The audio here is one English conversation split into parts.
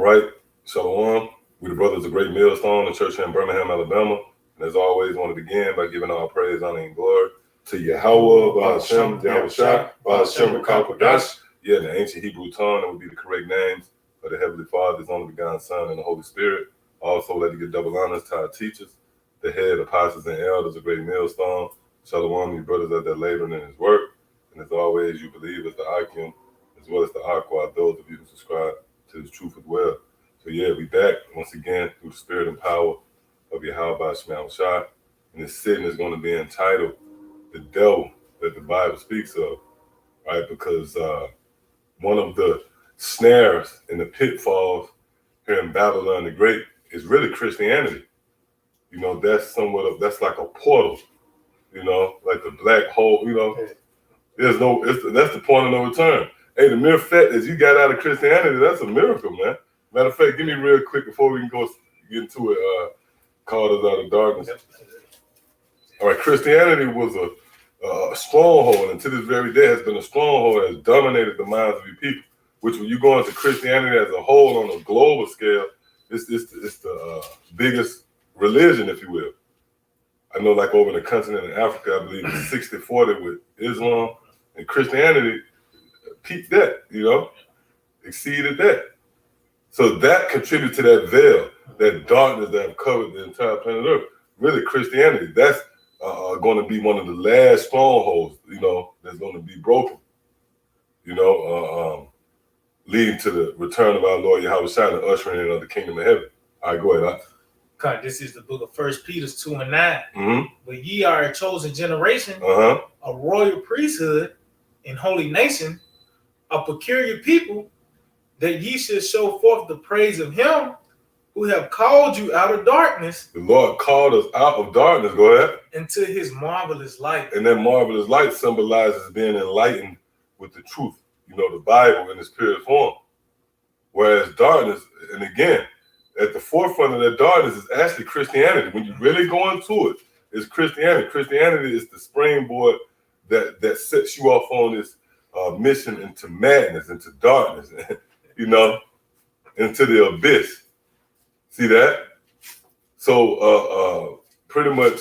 right, Shalom. We the brothers of Great Millstone, the church here in Birmingham, Alabama. And as always, want to begin by giving all praise, honor, and glory to Yahweh, Ba'ashem, Yahushua, Ba'ashem, Rakal. Yeah, in the ancient Hebrew tongue, that would be the correct names of the Heavenly Father, His only begotten Son, and the Holy Spirit. Also, let me give double honors to our teachers, the head apostles and elders of Great Millstone. Shalom, you brothers out there laboring in His work. And as always, you believe as the Akim, as well as the Aqua, those of you who subscribe to His truth as well. So yeah, we back once again through the spirit and power of Yahweh Yahushua. And this sitting is going to be entitled The Devil that the Bible speaks of, right? Because one of the snares and the pitfalls here in Babylon the Great is really Christianity. You know, that's that's like a portal, you know, like the black hole, you know. That's the point of no return. Hey, the mere fact that you got out of Christianity, that's a miracle, man. Matter of fact, give me real quick before we can go get into it, called us out of darkness. All right, Christianity was a stronghold, and to this very day has been a stronghold that has dominated the minds of your people, which when you go into Christianity as a whole on a global scale, it's the biggest religion, if you will. I know like over in the continent of Africa, I believe it's 60-40 with Islam, and Christianity peaked that, you know, exceeded that. So that contributes to that veil, that darkness that have covered the entire planet Earth. Really, Christianity, that's going to be one of the last strongholds, you know, that's going to be broken, you know, leading to the return of our Lord Yahweh Shai and ushering in of the kingdom of heaven. All right, go ahead. God, this is the book of 1 Peter 2:9. Mm-hmm. But ye are a chosen generation, a royal priesthood, and holy nation, a peculiar people, that ye should show forth the praise of Him who have called you out of darkness. The Lord called us out of darkness, go ahead. Into His marvelous light. And that marvelous light symbolizes being enlightened with the truth, you know, the Bible in its pure form. Whereas darkness, and again, at the forefront of that darkness is actually Christianity. When you really go into it, it's Christianity. Christianity is the springboard that sets you off on this mission into madness, into darkness, you know, into the abyss. See that? So pretty much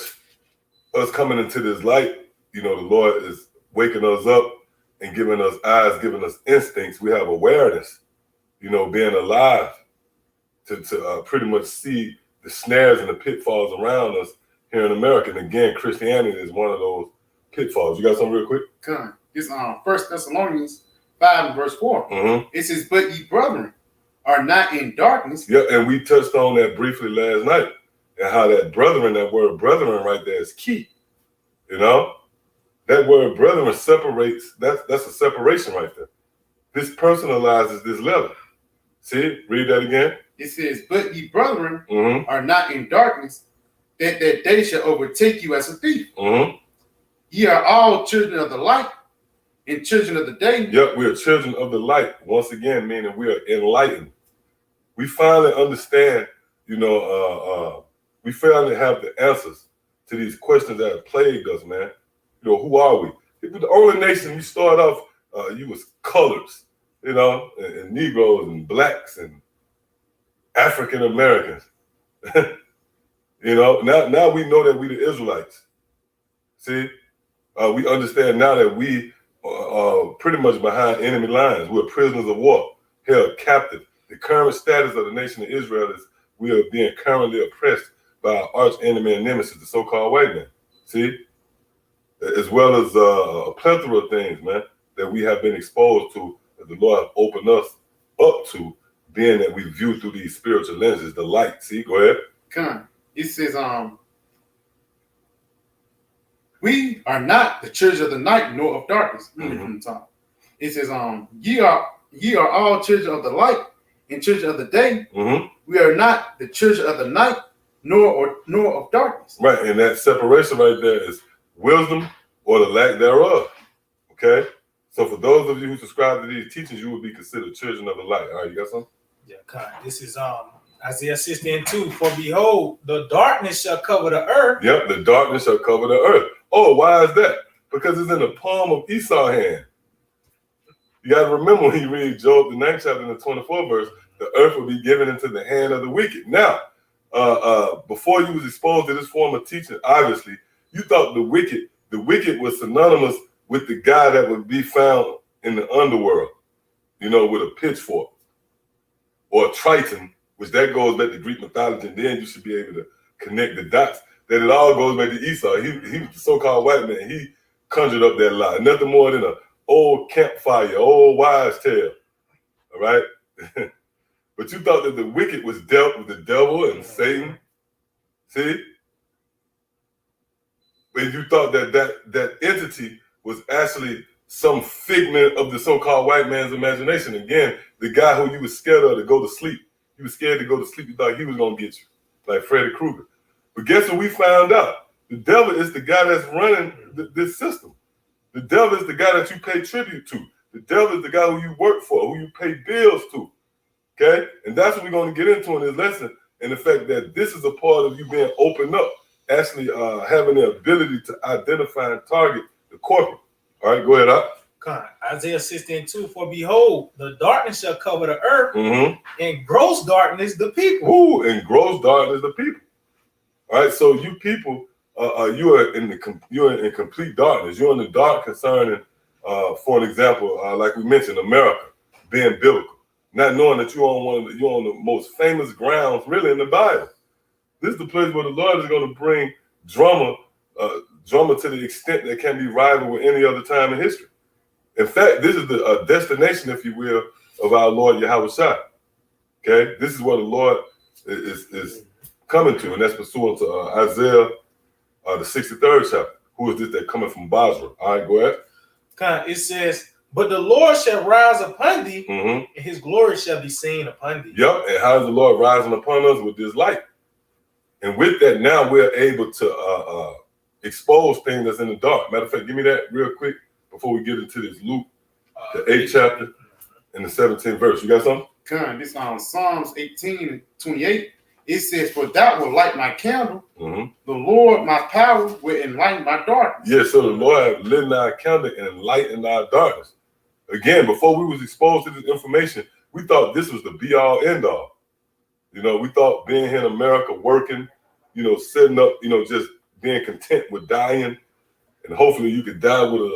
us coming into this light, you know, the Lord is waking us up and giving us eyes, giving us instincts. We have awareness, you know, being alive to pretty much see the snares and the pitfalls around us here in America. And again, Christianity is one of those pitfalls. You got something real quick? Come. It's 1 Thessalonians 5 and verse 4. Mm-hmm. It says, but ye brethren are not in darkness. Yeah, and we touched on that briefly last night, and how that brethren, that word brethren right there is key. You know? That word brethren separates, that's a separation right there. This personalizes this letter. See, read that again. It says, but ye brethren are not in darkness, that day shall overtake you as a thief. Ye are all children of the light and children of the day. Yep, we are children of the light. Once again, meaning we are enlightened. We finally understand, you know, we finally have the answers to these questions that have plagued us, man. You know, who are we? The only nation you start off, you was colors, you know, and Negroes and blacks and African Americans. You know, now we know that we the Israelites. See, we understand now that we are pretty much behind enemy lines. We're prisoners of war, held captive. The current status of the nation of Israel is we are being currently oppressed by our arch enemy and nemesis, the so-called white man. See, as well as a plethora of things, man, that we have been exposed to, that the Lord have opened us up to, being that we view through these spiritual lenses, the light. See, go ahead. Come. It says, we are not the children of the night nor of darkness. From the top. It says, ye are all children of the light and children of the day. We are not the children of the night nor of darkness. Right, and that separation right there is wisdom or the lack thereof. Okay? So for those of you who subscribe to these teachings, you will be considered children of the light. All right, you got something? Yeah, God. This is Isaiah 60:2. For behold, the darkness shall cover the earth. Yep, the darkness shall cover the earth. Oh, why is that? Because it's in the palm of Esau's hand. You got to remember when you read Job, the 9th chapter and the 24th verse, the earth will be given into the hand of the wicked. Now, before you was exposed to this form of teaching, obviously, you thought the wicked was synonymous with the guy that would be found in the underworld, with a pitchfork, or a triton, which that goes back to Greek mythology, and then you should be able to connect the dots. That it all goes back to Esau. He was the so-called white man. He conjured up that lie. Nothing more than an old campfire, old wives' tale. All right? But you thought that the wicked was dealt with the devil and Satan. See? And you thought that entity was actually some figment of the so-called white man's imagination. Again, the guy who you was scared of to go to sleep. You was scared to go to sleep. You thought he was going to get you, like Freddy Krueger. But guess what we found out? The devil is the guy that's running this system. The devil is the guy that you pay tribute to. The devil is the guy who you work for, who you pay bills to. Okay? And that's what we're going to get into in this lesson, and the fact that this is a part of you being opened up, actually having the ability to identify and target the corporate. All right, go ahead, Up. Isaiah 16:2, for behold, the darkness shall cover the earth, and gross darkness the people. Ooh, and gross darkness the people. All right, so you people, you're in complete darkness. You're in the dark concerning, for an example, like we mentioned, America being biblical, not knowing that you're on the most famous grounds, really, in the Bible. This is the place where the Lord is going to bring drama to the extent that can be rivaled with any other time in history. In fact, this is the destination, if you will, of our Lord Yahweh Shai. Okay, this is where the Lord is coming to, and that's pursuant to Isaiah, the 63rd chapter. Who is this that coming from Basra? All right, go ahead. It says, but the Lord shall rise upon thee, and his glory shall be seen upon thee. Yep, and how is the Lord rising upon us? With this light. And with that, now we're able to expose things that's in the dark. Matter of fact, give me that real quick before we get into this Luke, the 8th chapter and the 17th verse. You got something? This on Psalms 18:28. It says, for thou will light my candle. The Lord, my power, will enlighten my darkness. Yeah, so the Lord lit our candle and enlightened our darkness. Again, before we was exposed to this information, we thought this was the be-all, end-all. We thought being here in America, working, setting up, just being content with dying, and hopefully you could die with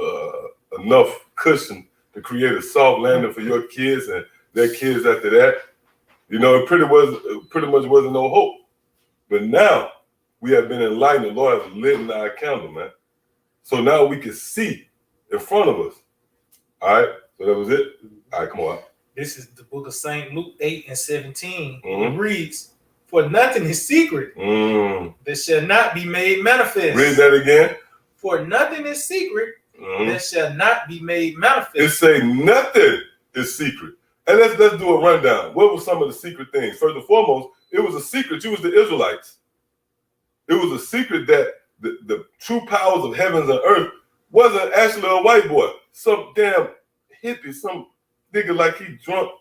enough cushion to create a soft landing for your kids and their kids after that. It pretty much wasn't no hope. But now we have been enlightened. The Lord has lit our candle, man. So now we can see in front of us. All right. So that was it. All right, come on. This is the book of St. Luke 8:17. It reads, for nothing is secret that shall not be made manifest. Read that again. For nothing is secret that shall not be made manifest. It say nothing is secret. And let's do a rundown. What were some of the secret things? First and foremost, it was a secret. You was the Israelites. It was a secret that the true powers of heavens and earth wasn't actually a white boy. Some damn hippie, some nigga like he drunk,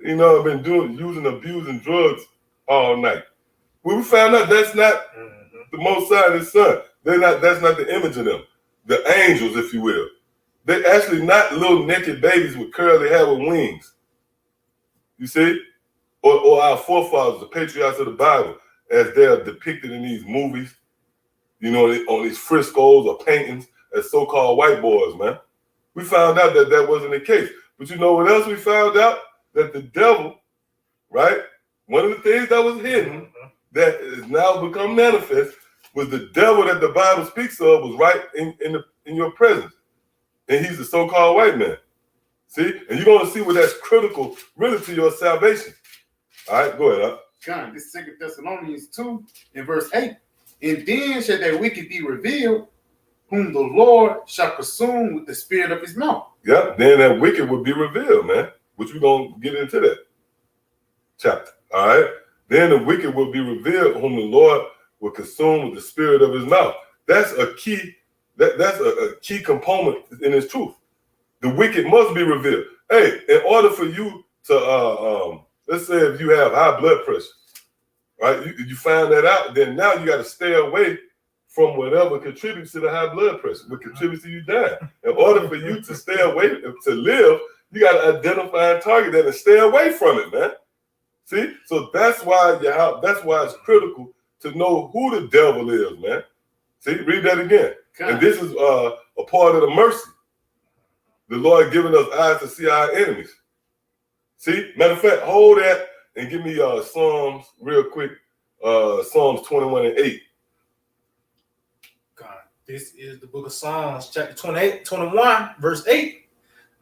been using, abusing drugs all night. When we found out that's not the Most High and His Son. That's not the image of them. The angels, if you will. They're actually not little naked babies with curly hair with wings. You see? Or our forefathers, the patriarchs of the Bible, as they are depicted in these movies, on these frescoes or paintings as so-called white boys, man. We found out that wasn't the case. But you know what else we found out? That the devil, right? One of the things that was hidden that is now become manifest was the devil that the Bible speaks of was right in your presence. And he's the so-called white man. See? And you're going to see what that's critical really to your salvation. All right, go ahead. God, this 2 Thessalonians 2 and verse 8. And then shall that wicked be revealed, whom the Lord shall consume with the spirit of his mouth. Yeah, then that wicked will be revealed, man. Which we're going to get into that chapter. All right? Then the wicked will be revealed, whom the Lord will consume with the spirit of his mouth. That's a key. That's a key component in his truth. The wicked must be revealed. Hey, in order for you to, let's say if you have high blood pressure, right? You find that out, then now you got to stay away from whatever contributes to the high blood pressure, what contributes to you dying. In order for you to stay away, to live, you got to identify and target that and stay away from it, man. See, so that's why it's critical to know who the devil is, man. See, read that again. And this is a part of the mercy. The Lord giving us eyes to see our enemies. See, matter of fact, hold that and give me Psalms real quick. Psalms 21:8. God, this is the book of Psalms, chapter 21, verse 8.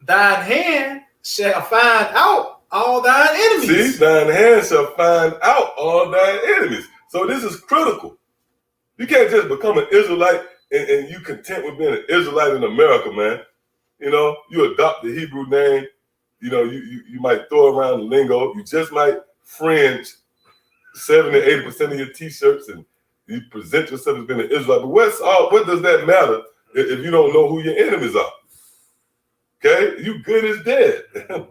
Thine hand shall find out all thine enemies. See, thine hand shall find out all thine enemies. So this is critical. You can't just become an Israelite and you content with being an Israelite in America, man. You know, you adopt the Hebrew name. You know, you might throw around the lingo. You just might fringe 70 to 80% of your T-shirts and you present yourself as being an Israelite. But what does that matter if you don't know who your enemies are? Okay? You good as dead.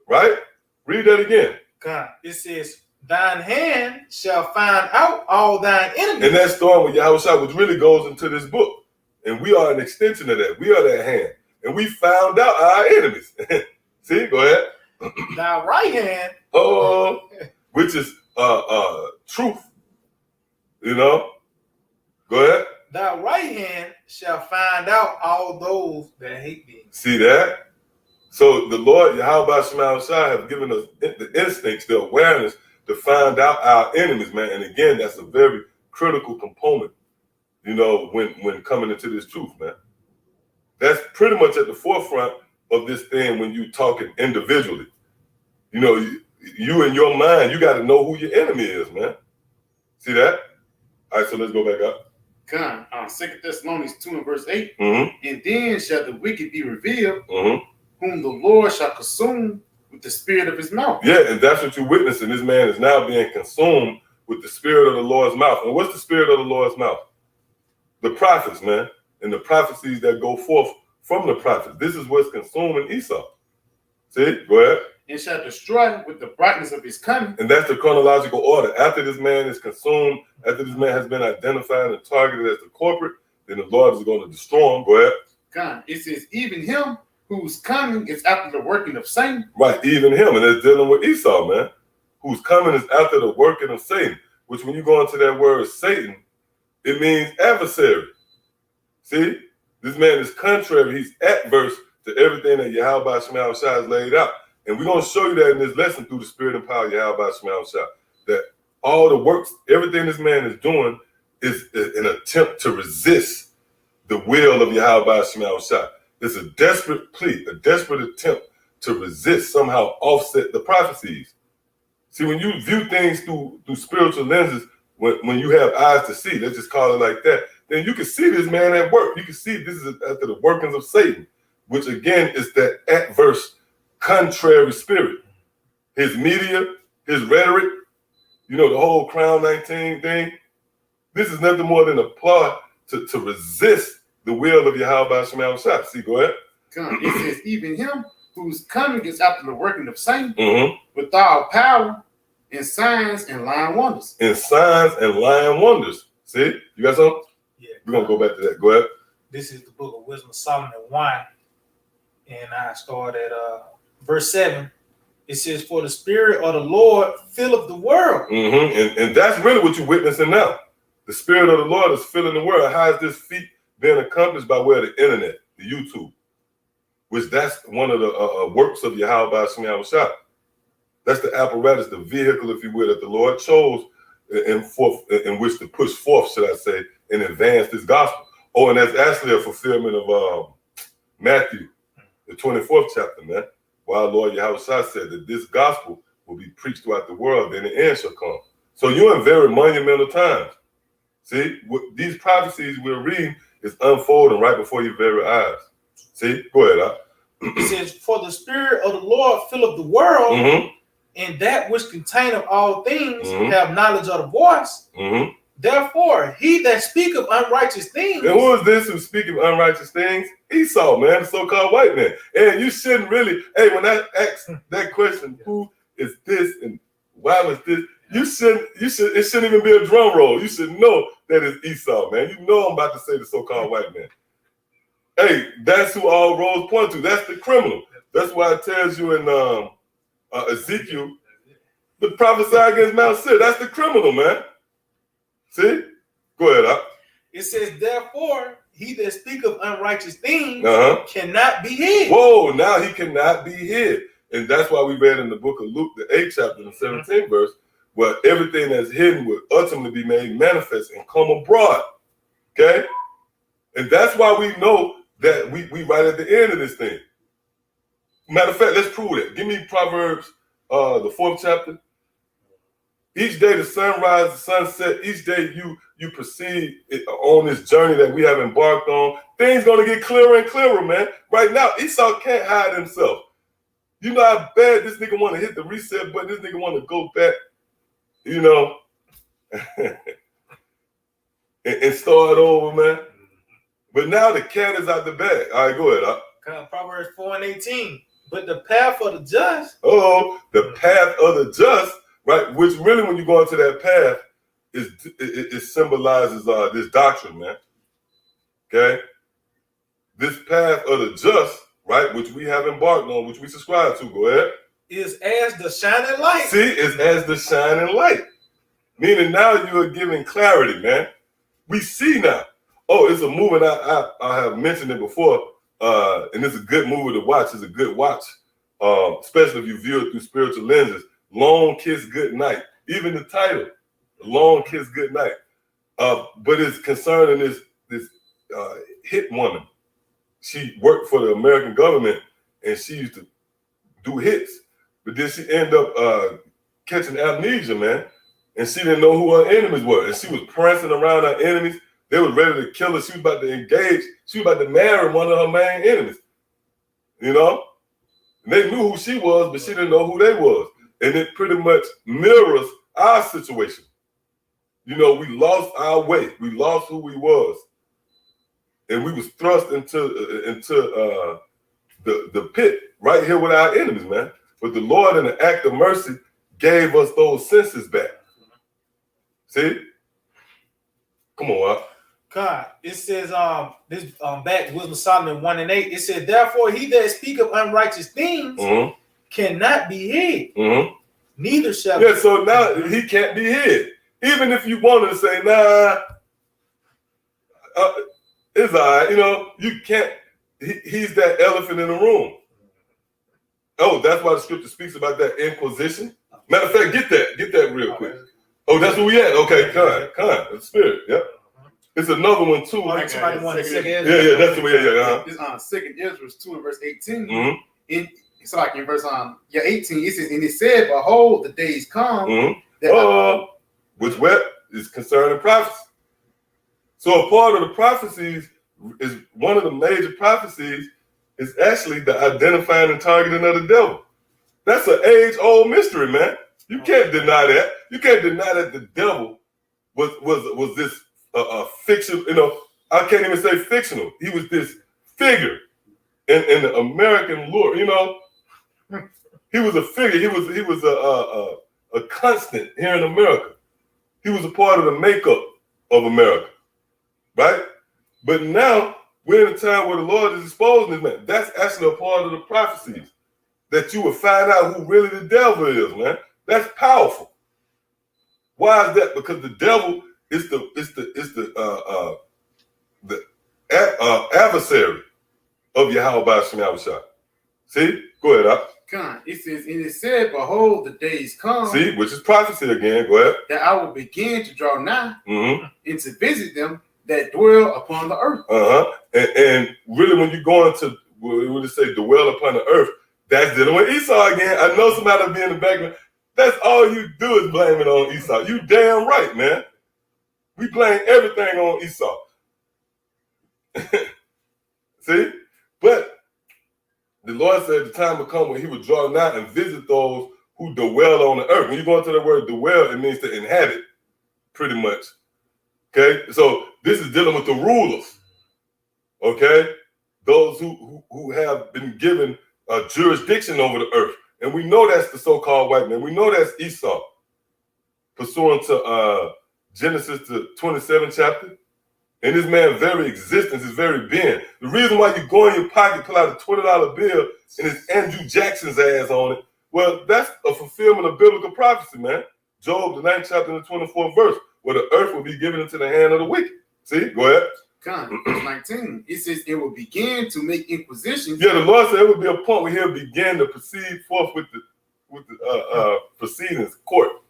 Right? Read that again. God, it says, thine hand shall find out all thine enemies. And that's starting with Yahushua, which really goes into this book. And we are an extension of that. We are that hand. And we found out our enemies. See, go ahead. Thy right hand. Which is truth. You know? Go ahead. Thy right hand shall find out all those that hate thee. See that? So the Lord, Yahweh Shema Shai, have given us the instincts, the awareness to find out our enemies, man. And again, that's a very critical component, you know, when coming into this truth, man. That's pretty much at the forefront of this thing when you talking individually. You know, you in your mind, you got to know who your enemy is, man. See that? All right, so let's go back up. Come, 2 Thessalonians 2 and verse 8. And then shall the wicked be revealed, whom the Lord shall consume with the spirit of his mouth. Yeah, and that's what you're witnessing. This man is now being consumed with the spirit of the Lord's mouth. And what's the spirit of the Lord's mouth? The prophets, man, and the prophecies that go forth from the prophets. This is what's consuming Esau. See, go ahead. And shall destroy with the brightness of his coming. And that's the chronological order. After this man is consumed, after this man has been identified and targeted as the corporate, then the Lord is going to destroy him. Go ahead. God, it says, even him whose coming is after the working of Satan. Right, even him. And it's dealing with Esau, man. Whose coming is after the working of Satan. Which when you go into that word Satan, it means adversary. See? This man is contrary. He's adverse to everything that Yahweh Shema Shai has laid out. And we're going to show you that in this lesson through the spirit and power of Yahweh Shema Shai. That all the works, everything this man is doing is an attempt to resist the will of Yahweh Shema Shai. It's a desperate plea, a desperate attempt to resist, somehow offset the prophecies. See, when you view things through spiritual lenses, when you have eyes to see, let's just call it like that, then you can see this man at work. You can see this is after the workings of Satan, which again is that adverse, contrary spirit. His media, his rhetoric, you know, the whole Crown 19 thing, this is nothing more than a plot to resist the will of Yahweh Shema Shai. See, go ahead. It says, even him whose coming is after the working of Satan, with all power and signs and lying wonders. And signs and lying wonders. See, you got something? Yeah. We're going to go back to that. Go ahead. This is the book of Wisdom of Solomon 1. And I start at verse 7. It says, for the spirit of the Lord filleth the world. And that's really what you're witnessing now. The spirit of the Lord is filling the world. How is this feat being accomplished? By way of the internet, the YouTube, which that's one of the works of Yahweh Shema Shai. That's the apparatus, the vehicle, if you will, that the Lord chose in which to push forth, should I say, and advance this gospel. Oh, and that's actually a fulfillment of Matthew, the 24th chapter, man. While Lord Yahweh Shai said that this gospel will be preached throughout the world, then the end shall come. So you're in very monumental times. See, these prophecies we're reading is unfolding right before your very eyes. See, go ahead. It says, for the spirit of the Lord filleth the world, and that which containeth all things have knowledge of the voice. Therefore, he that speaketh unrighteous things. And who is this who speaketh unrighteous things? Esau, man, the so-called white man. And you shouldn't really, when I ask that question, who is this and why was this? It shouldn't even be a drum roll. You should know that it's Esau, man. You know I'm about to say the so-called white man. Hey, that's who all roads point to. That's the criminal. That's why it tells you in Ezekiel, But prophesy against Mount Seir. That's the criminal, man. See? Go ahead, Up. It says, therefore, he that speak of unrighteous things cannot be hid. Whoa, now he cannot be hid. And that's why we read in the book of Luke, the 8th chapter, the 17th verse, where everything that's hidden will ultimately be made manifest and come abroad. Okay? And that's why we know that we right at the end of this thing. Matter of fact, let's prove that. Give me Proverbs, the 4th chapter. Each day the sun rises, the sun set. Each day you proceed on this journey that we have embarked on. Things gonna get clearer and clearer, man. Right now, Esau can't hide himself. You know how bad this nigga want to hit the reset button. This nigga want to go back, you know, and start over, man. But now the cat is out the bag. All right, go ahead. Proverbs 4:18. But the path of the just. Oh, the path of the just, right? Which really, when you go into that path, it symbolizes this doctrine, man. Okay? This path of the just, right, which we have embarked on, which we subscribe to, go ahead. Is as the shining light. See, it's as the shining light. Meaning now you are giving clarity, man. We see now. Oh, it's a movie, I have mentioned it before, and it's a good movie to watch. It's a good watch, especially if you view it through spiritual lenses. Long Kiss Goodnight. Even the title, Long Kiss Goodnight. But it's concerning this hit woman. She worked for the American government, and she used to do hits. But then she ended up catching amnesia, man. And she didn't know who her enemies were. And she was prancing around her enemies. They were ready to kill her. She was about to engage. She was about to marry one of her main enemies. You know? And they knew who she was, but she didn't know who they was. And it pretty much mirrors our situation. You know, we lost our way. We lost who we was. And we was thrust into the pit right here with our enemies, man. But the Lord, in an act of mercy, gave us those senses back. See? Come on, up. God, it says this back Wisdom Solomon 1:8. It said, therefore he that speak of unrighteous things cannot be hid. Neither shall. Yeah, so now he can't be hid. Even if you wanted to say, nah, it's all right, you know, you can't. He's that elephant in the room. Oh, that's why the scripture speaks about that inquisition. Matter of fact, get that real quick. Oh, that's where we at. Okay, kind, the spirit. Yep. It's another one too. Somebody want to say yeah, that's the way. Yeah. It's on 2nd Ezra 2 and verse 18. It's like in verse 18. It says, and it said, behold, the days come. Which what is concerning prophecy. So a part of the prophecies is one of the major prophecies is actually the identifying and targeting of the devil. That's an age-old mystery, man. You can't deny that. You can't deny that the devil was this fiction. You know, I can't even say fictional. He was this figure in the American lore. You know, he was a figure. He was a constant here in America. He was a part of the makeup of America, right? But now we're in a time where the Lord is exposing this man. That's actually a part of the prophecies that you will find out who really the devil is, man. That's powerful. Why is that? Because the devil is the adversary of Yahweh Shem Yahushua. See? Go ahead, Up. It says, and it said, behold, the days come. See, which is prophecy again. Go ahead. That I will begin to draw nigh and to visit them that dwell upon the earth. And really, when you go into, when you say dwell upon the earth, that's dealing with Esau again. I know somebody will be in the background. That's all you do is blame it on Esau. You damn right, man. We blame everything on Esau. See? But the Lord said the time will come when he would draw nigh and visit those who dwell on the earth. When you go into the word dwell, it means to inhabit, pretty much. Okay? So this is dealing with the rulers. Okay? Those who have been given a jurisdiction over the earth. And we know that's the so-called white man. We know that's Esau. Pursuant to Genesis, the 27th chapter. And this man's very existence is very being. The reason why you go in your pocket, pull out a $20 bill, and it's Andrew Jackson's ass on it, Well, that's a fulfillment of biblical prophecy, man. Job, the 9th chapter and the 24th verse, where the earth will be given into the hand of the wicked. See, go ahead. Verse 19, it says it will begin to make inquisitions. Yeah, the Lord said it would be a point where he'll begin to proceed forth with the proceedings, court.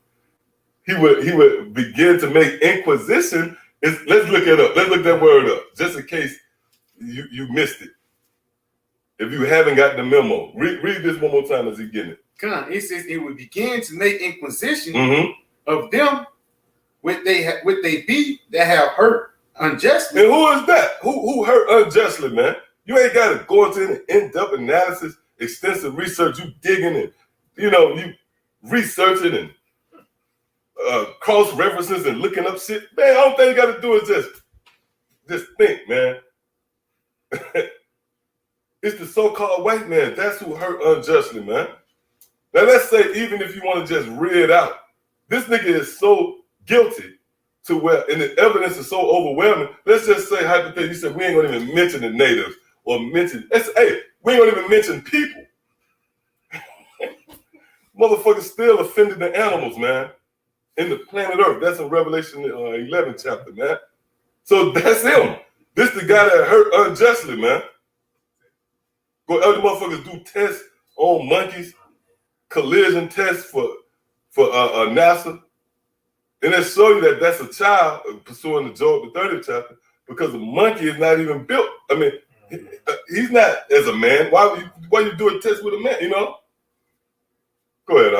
He would begin to make inquisition. Let's look it up. Let's look that word up, just in case you missed it. If you haven't got the memo, read this one more time as you get it. It says it would begin to make inquisition of them what they be that have hurt unjustly. And who is that? Who hurt unjustly, man? You ain't got to go into an in-depth analysis, extensive research. You digging and you researching and cross references and looking up shit. Man, all thing you got to do is just think, man. It's the so-called white man. That's who hurt unjustly, man. Now let's say even if you want to just read it out, this nigga is so guilty to where, and the evidence is so overwhelming. Let's just say hypothetically, you said we ain't gonna even mention the natives or we ain't gonna even mention people. Motherfuckers still offended the animals, man. In the planet Earth. That's in Revelation 11 chapter, man. So that's him. This the guy that hurt unjustly, man. Go other motherfuckers do tests on monkeys, collision tests for NASA. And they show you that that's a child pursuing the Job, the 30th chapter, because the monkey is not even built. I mean, he's not as a man. Why you do a test with a man, Go ahead,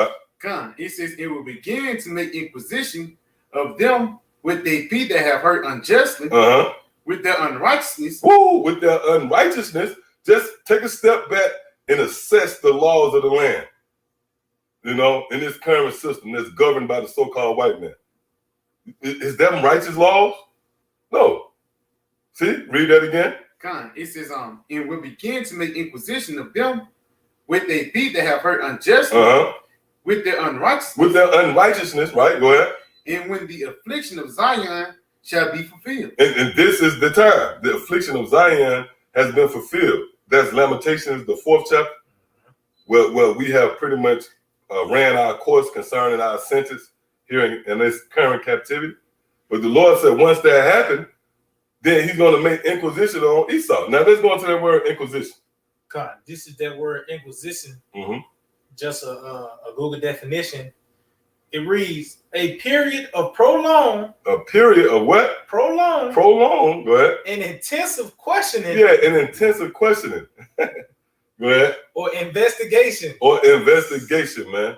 Doc. It says it will begin to make inquisition of them with they be that have hurt unjustly, with their unrighteousness. With their unrighteousness, just take a step back and assess the laws of the land. In this current system that's governed by the so-called white man. Is them righteous laws? No. See, read that again. It says, and will begin to make inquisition of them with they be that have hurt unjustly, with their unrighteousness. With their unrighteousness, right? Go ahead. And when the affliction of Zion shall be fulfilled. And this is the time. The affliction of Zion has been fulfilled. That's Lamentations, the 4th chapter. Well, we have pretty much ran our course concerning our sentence here in this current captivity. But the Lord said once that happened, then he's going to make inquisition on Esau. Now let's go into that word inquisition. God, this is that word inquisition. Just a Google definition. It reads a period of prolonged. A period of what? Prolonged. Prolonged. Go ahead. An intensive questioning. Yeah, an intensive questioning. Go ahead. Or investigation. Or investigation, man. Yeah.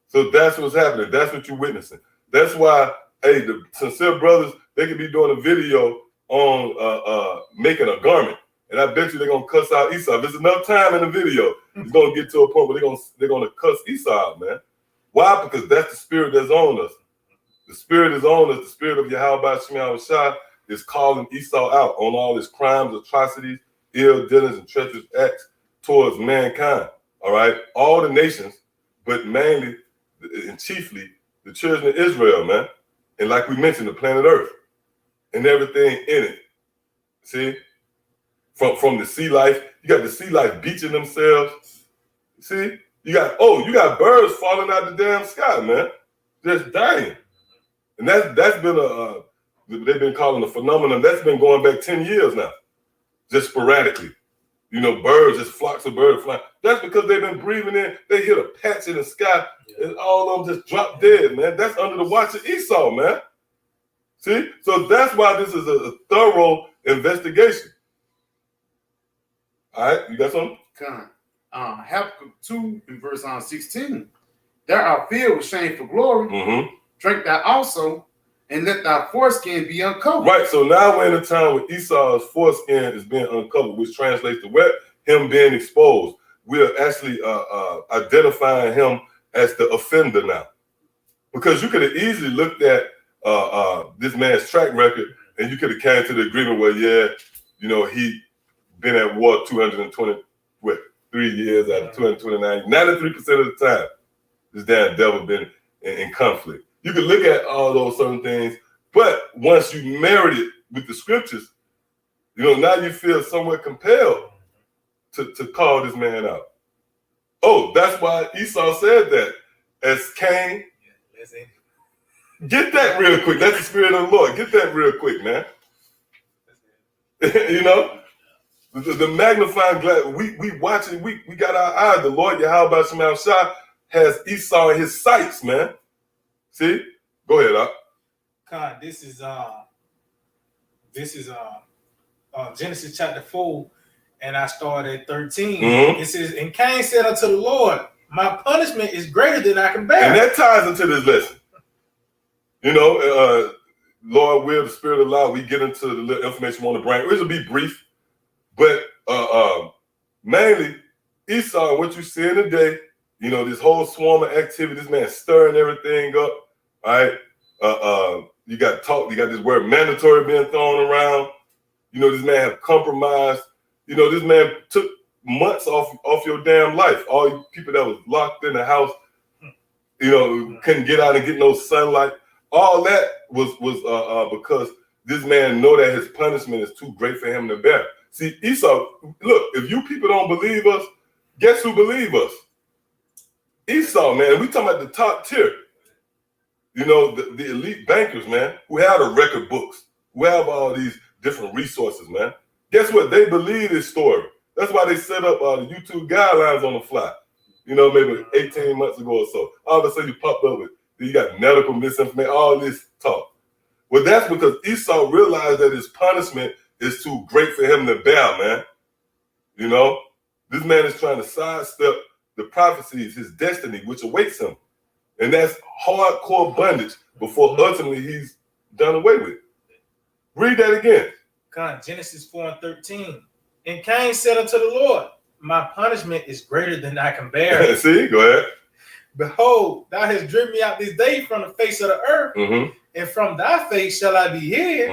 So that's what's happening. That's what you're witnessing. That's why, the sincere brothers, they could be doing a video on making a garment. And I bet you they're gonna cuss out Esau. If there's enough time in the video, it's gonna get to a point where they're gonna cuss Esau out, man. Why? Because that's the spirit that's on us. The spirit is on us. The spirit of Yahweh Shema Shah is calling Esau out on all his crimes, atrocities, ill dealings, and treacherous acts towards mankind. All right, all the nations, but mainly and chiefly the children of Israel, man. And like we mentioned, the planet Earth and everything in it. See, from the sea life, you got the sea life beaching themselves. See, you got birds falling out the damn sky, man, just dying. And that's been they've been calling a phenomenon that's been going back 10 years now, just sporadically. Birds, just flocks of birds flying. That's because they've been breathing in. They hit a patch in the sky, and all of them just drop dead, man. That's under the watch of Esau, man. See? So that's why this is a thorough investigation. All right, you got something? Habakkuk 2 in verse 16. Thou art filled with shameful glory. Drink thou also, and let thy foreskin be uncovered. Right, so now we're in a time where Esau's foreskin is being uncovered, which translates to what? Him being exposed. We're actually identifying him as the offender now. Because you could have easily looked at this man's track record, and you could have came to the agreement where, he been at war 223 years out of 229. 93% of the time, this damn devil been in conflict. You can look at all those certain things, but once you married it with the scriptures, now you feel somewhat compelled to call this man out. Oh, that's why Esau said that. As Cain. Get that real quick. That's the spirit of the Lord. Get that real quick, man. You know? The magnifying glass, we watching, we got our eyes. The Lord Yahweh Shema Shah has Esau in his sights, man. See? Go ahead, Up. God, this is Genesis chapter 4, and I started at 13. Mm-hmm. It says, and Cain said unto the Lord, my punishment is greater than I can bear. And that ties into this lesson. You know, Lord will, the Spirit allow, we get into the little information we want to bring. This will be brief, but mainly Esau, what you see in the day, you know, this whole swarm of activity, this man stirring everything up, all right? You got this word mandatory being thrown around. You know, this man have compromised. You know, this man took months off your damn life. All you people that was locked in the house, you know, couldn't get out and get no sunlight. All that was because this man know that his punishment is too great for him to bear. See, Esau, look, if you people don't believe us, guess who believe us? Esau, man. We talking about the top tier. You know, the elite bankers, man, who have the record books, who have all these different resources, man. Guess what? They believe this story. That's why they set up the YouTube guidelines on the fly. You know, maybe 18 months ago or so. All of a sudden you popped up with, you got medical misinformation, all this talk. Well, that's because Esau realized that his punishment is too great for him to bear, man. You know, this man is trying to sidestep the prophecies, his destiny, which awaits him. And that's hardcore bondage before ultimately he's done away with. Read that again. God, Genesis 4 and 13. And Cain said unto the Lord, my punishment is greater than I can bear. See, go ahead. Behold, thou hast driven me out this day from the face of the earth, and from thy face shall I be hid,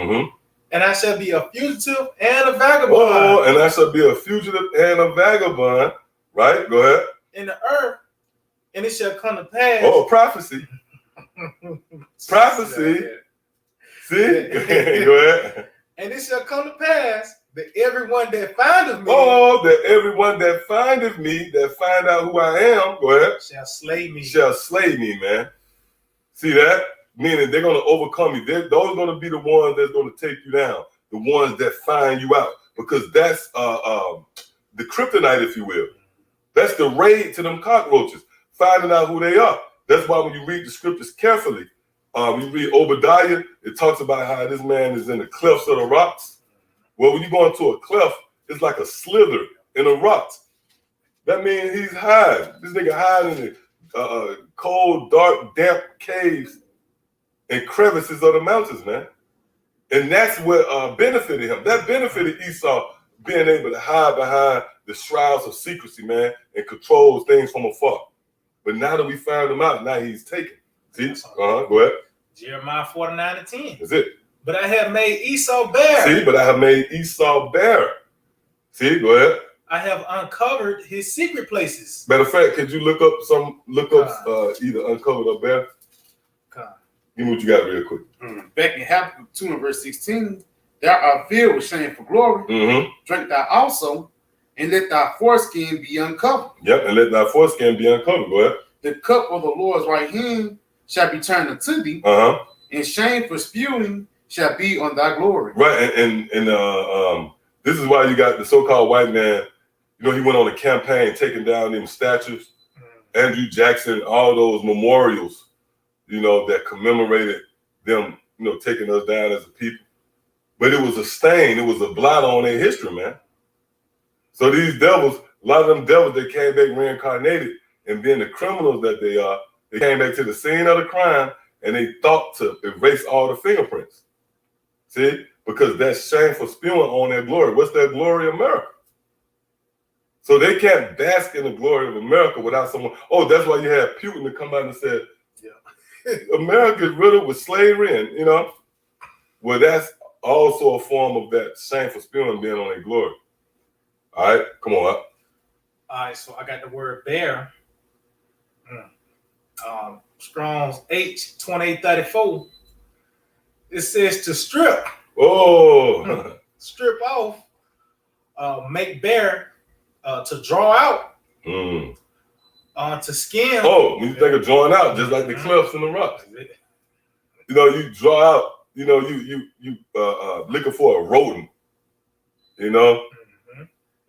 and I shall be a fugitive and a vagabond. Oh, and I shall be a fugitive and a vagabond. Right? Go ahead. In the earth, and it shall come to pass. Oh, prophecy. Prophecy. See? Go ahead. And it shall come to pass that everyone that findeth me. Oh, that everyone that findeth me, that find out who I am, go ahead. Shall slay me. Shall slay me, man. See that? Meaning they're going to overcome you. Those are going to be the ones that's going to take you down. The ones that find you out. Because that's the kryptonite, if you will. That's the raid to them cockroaches. Finding out who they are. That's why when you read the scriptures carefully, when you read Obadiah, it talks about how this man is in the clefts of the rocks. Well, when you go into a cleft, it's like a slither in the rocks. That means he's hiding. This nigga hiding in the cold, dark, damp caves and crevices of the mountains, man. And that's what benefited him. That benefited Esau, being able to hide behind the shrouds of secrecy, man, and controls things from afar. But now that we found him out, now he's taken. See? Go ahead. Jeremiah 49 and 10. That's it. But I have made Esau bare. See, but I have made Esau bare. See, go ahead. I have uncovered his secret places. Matter of fact, could you look up either uncovered or bare? God. Give me what you got real quick. Back in Habakkuk 2 and verse 16, thou art filled with shameful glory. Drink thou also, and let thy foreskin be uncovered. Yep, and let thy foreskin be uncovered. Go ahead. The cup of the Lord's right hand shall be turned unto thee, and shame for spewing shall be on thy glory. Right, and this is why you got the so-called white man. You know, he went on a campaign taking down them statues, Andrew Jackson, all those memorials, you know, that commemorated them, you know, taking us down as a people. But it was a stain, it was a blot on their history, man. So these devils, a lot of them devils that came back reincarnated and being the criminals that they are, they came back to the scene of the crime and they thought to erase all the fingerprints. See? Because that's shameful spewing on their glory. What's their glory? America. So they can't bask in the glory of America without someone. Oh, that's why you had Putin to come out and say, America is riddled with slavery, and you know, well, that's also a form of that shameful spewing being on their glory. All right, come on up. All right, so I got the word bear. Strong's H2834. It says to strip. Oh, strip off, make bare, to draw out, to skim. Oh, when you think of drawing out, just like the cliffs and the rocks. You know, you draw out. You know, you looking for a rodent. You know,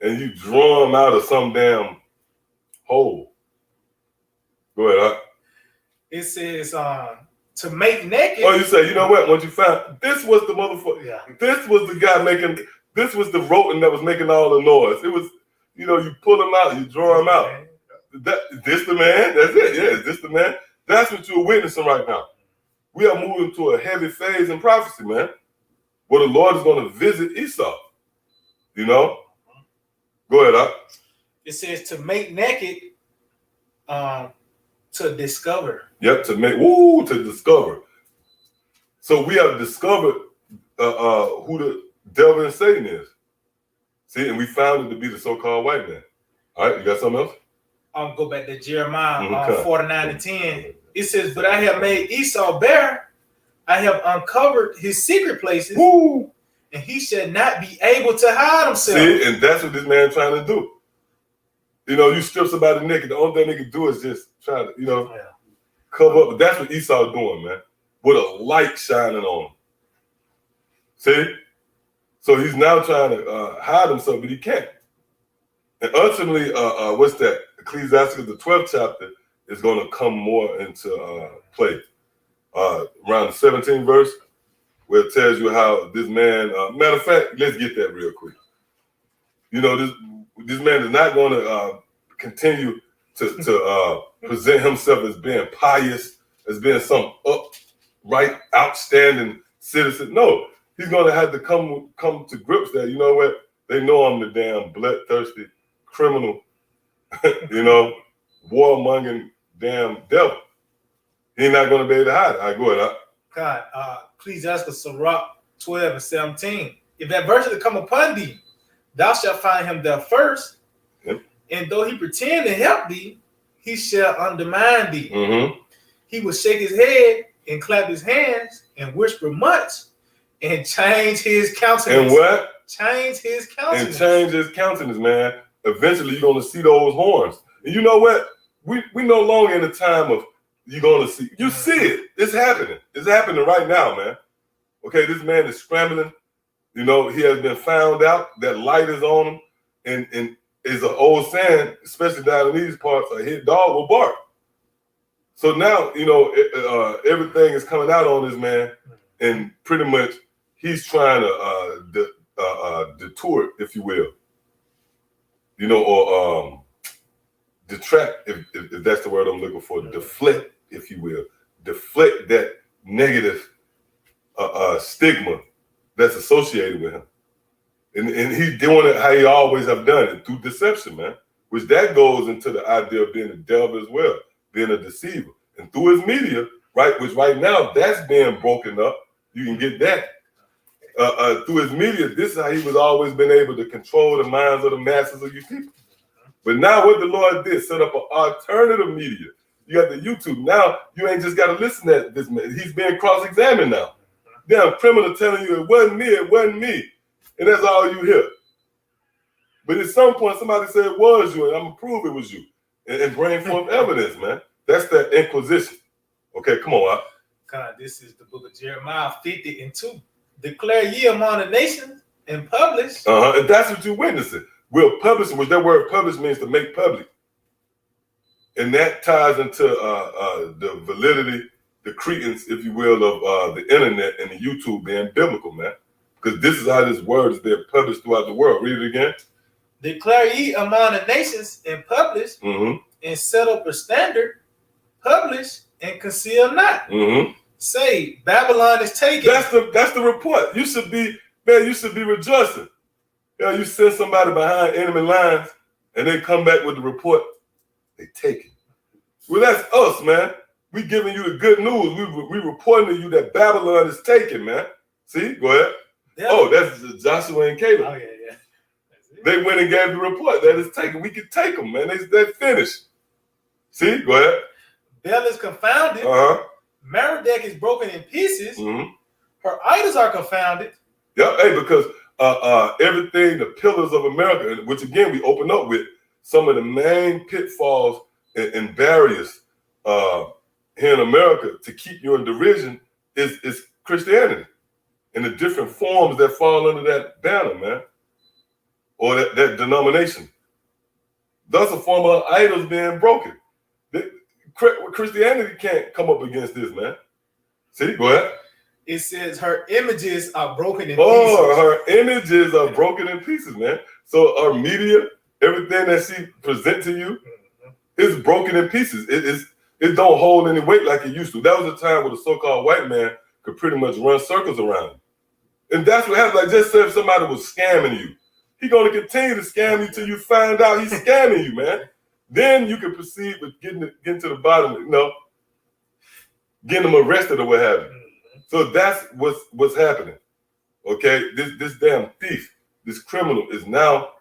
and you draw them out of some damn hole. Go ahead. It says to make naked. Oh, you say, you know what? Once you found this was the motherfucker. Yeah. This was the guy making. This was the rodent that was making all the noise. It was, you know, you pull him out, you draw him out. This the man? That's it. Yeah, is this the man? That's what you're witnessing right now. We are moving to a heavy phase in prophecy, man. Where the Lord is going to visit Esau. You know? Go ahead, Doc. It says to make naked, to discover. Yep, to discover. So we have discovered who the devil and Satan is. See, and we found it to be the so-called white man. All right, you got something else? I'll go back to Jeremiah 49 and 10. It says, but I have made Esau bare. I have uncovered his secret places. Woo! And he shall not be able to hide himself. See, and that's what this man trying to do. You know, you strip somebody naked, the only thing they can do is just try to, you know, cover up. But that's what Esau doing, man. With a light shining on him. See? So he's now trying to hide himself, but he can't. And ultimately, what's that? Ecclesiastes, the 12th chapter, is going to come more into play. Around the 17th verse, where it tells you how this man, matter of fact, let's get that real quick. You know, this man is not going to continue to present himself as being pious, as being some upright, outstanding citizen. No, he's going to have to come to grips that, you know what, they know I'm the damn bloodthirsty criminal, you know, warmongering damn devil. He's not going to be able to hide it. All right, go ahead. God, Ecclesiastes Sirach 12 and 17. If adversity come upon thee, thou shalt find him there first. Yep. And though he pretend to help thee, he shall undermine thee. Mm-hmm. He will shake his head and clap his hands and whisper much and change his countenance. And what? Change his countenance. And change his countenance, man. Eventually, you're going to see those horns. And you know what? We no longer in a time of you're going to see. You see it. It's happening. It's happening right now, man. Okay, this man is scrambling. You know, he has been found out. That light is on him. And is an old saying, especially down in these parts, a hit dog will bark. So now, you know, everything is coming out on this man. And pretty much he's trying to detour it, if you will. You know, or detract, if that's the word I'm looking for, deflect, if you will. Deflect that negative stigma that's associated with him. And he's doing it how he always have done it, through deception, man. Which that goes into the idea of being a devil as well, being a deceiver. And through his media, right, which right now that's being broken up. You can get that. Through his media, this is how he was always been able to control the minds of the masses of you people. But now what the Lord did, set up an alternative media. You got the YouTube. Now you ain't just got to listen to this man. He's being cross-examined now. Damn criminal telling you it wasn't me. And that's all you hear. But at some point, somebody said it was you, and I'm going to prove it was you. And bring forth evidence, man. That's that inquisition. Okay, come on, Al. God, this is the book of Jeremiah 50 and 2. Declare ye among the nations and publish. And that's what you're witnessing. We'll publish, which that word publish means to make public. And that ties into the validity, the credence, if you will, of the internet and the YouTube being biblical, man. Because this is how this word is being published throughout the world. Read it again. Declare ye among the nations and publish, and set up a standard, publish and conceal not. Say Babylon is taken. That's the report. You should be, man, you should be rejoicing. You know, you send somebody behind enemy lines and they come back with the report, they take it. Well, that's us, man. We giving you the good news. We reporting to you that Babylon is taken, man. See, go ahead. Yeah. Oh, that's Joshua and Caleb. Oh, yeah. They went and gave the report that it's taken. We can take them, man. They finished. See, go ahead. Bel is confounded. Merodach is broken in pieces. Her idols are confounded. Yeah, hey, because everything, the pillars of America, which again we open up with some of the main pitfalls and barriers here in America to keep you in derision is Christianity and the different forms that fall under that banner, man, or that denomination. Thus a form of idols being broken. Christianity can't come up against this, man. See, go ahead. It says her images are broken in pieces. Oh, her images are broken in pieces, man. So our media, everything that she presents to you is broken in pieces. It don't hold any weight like it used to. That was a time where the so-called white man could pretty much run circles around you. And that's what happens. Like just say if somebody was scamming you, he's going to continue to scam you till you find out he's scamming you, man. Then you can proceed with getting to the bottom, you know, getting them arrested or what have you. So that's what's happening. Okay, this damn thief, this criminal is now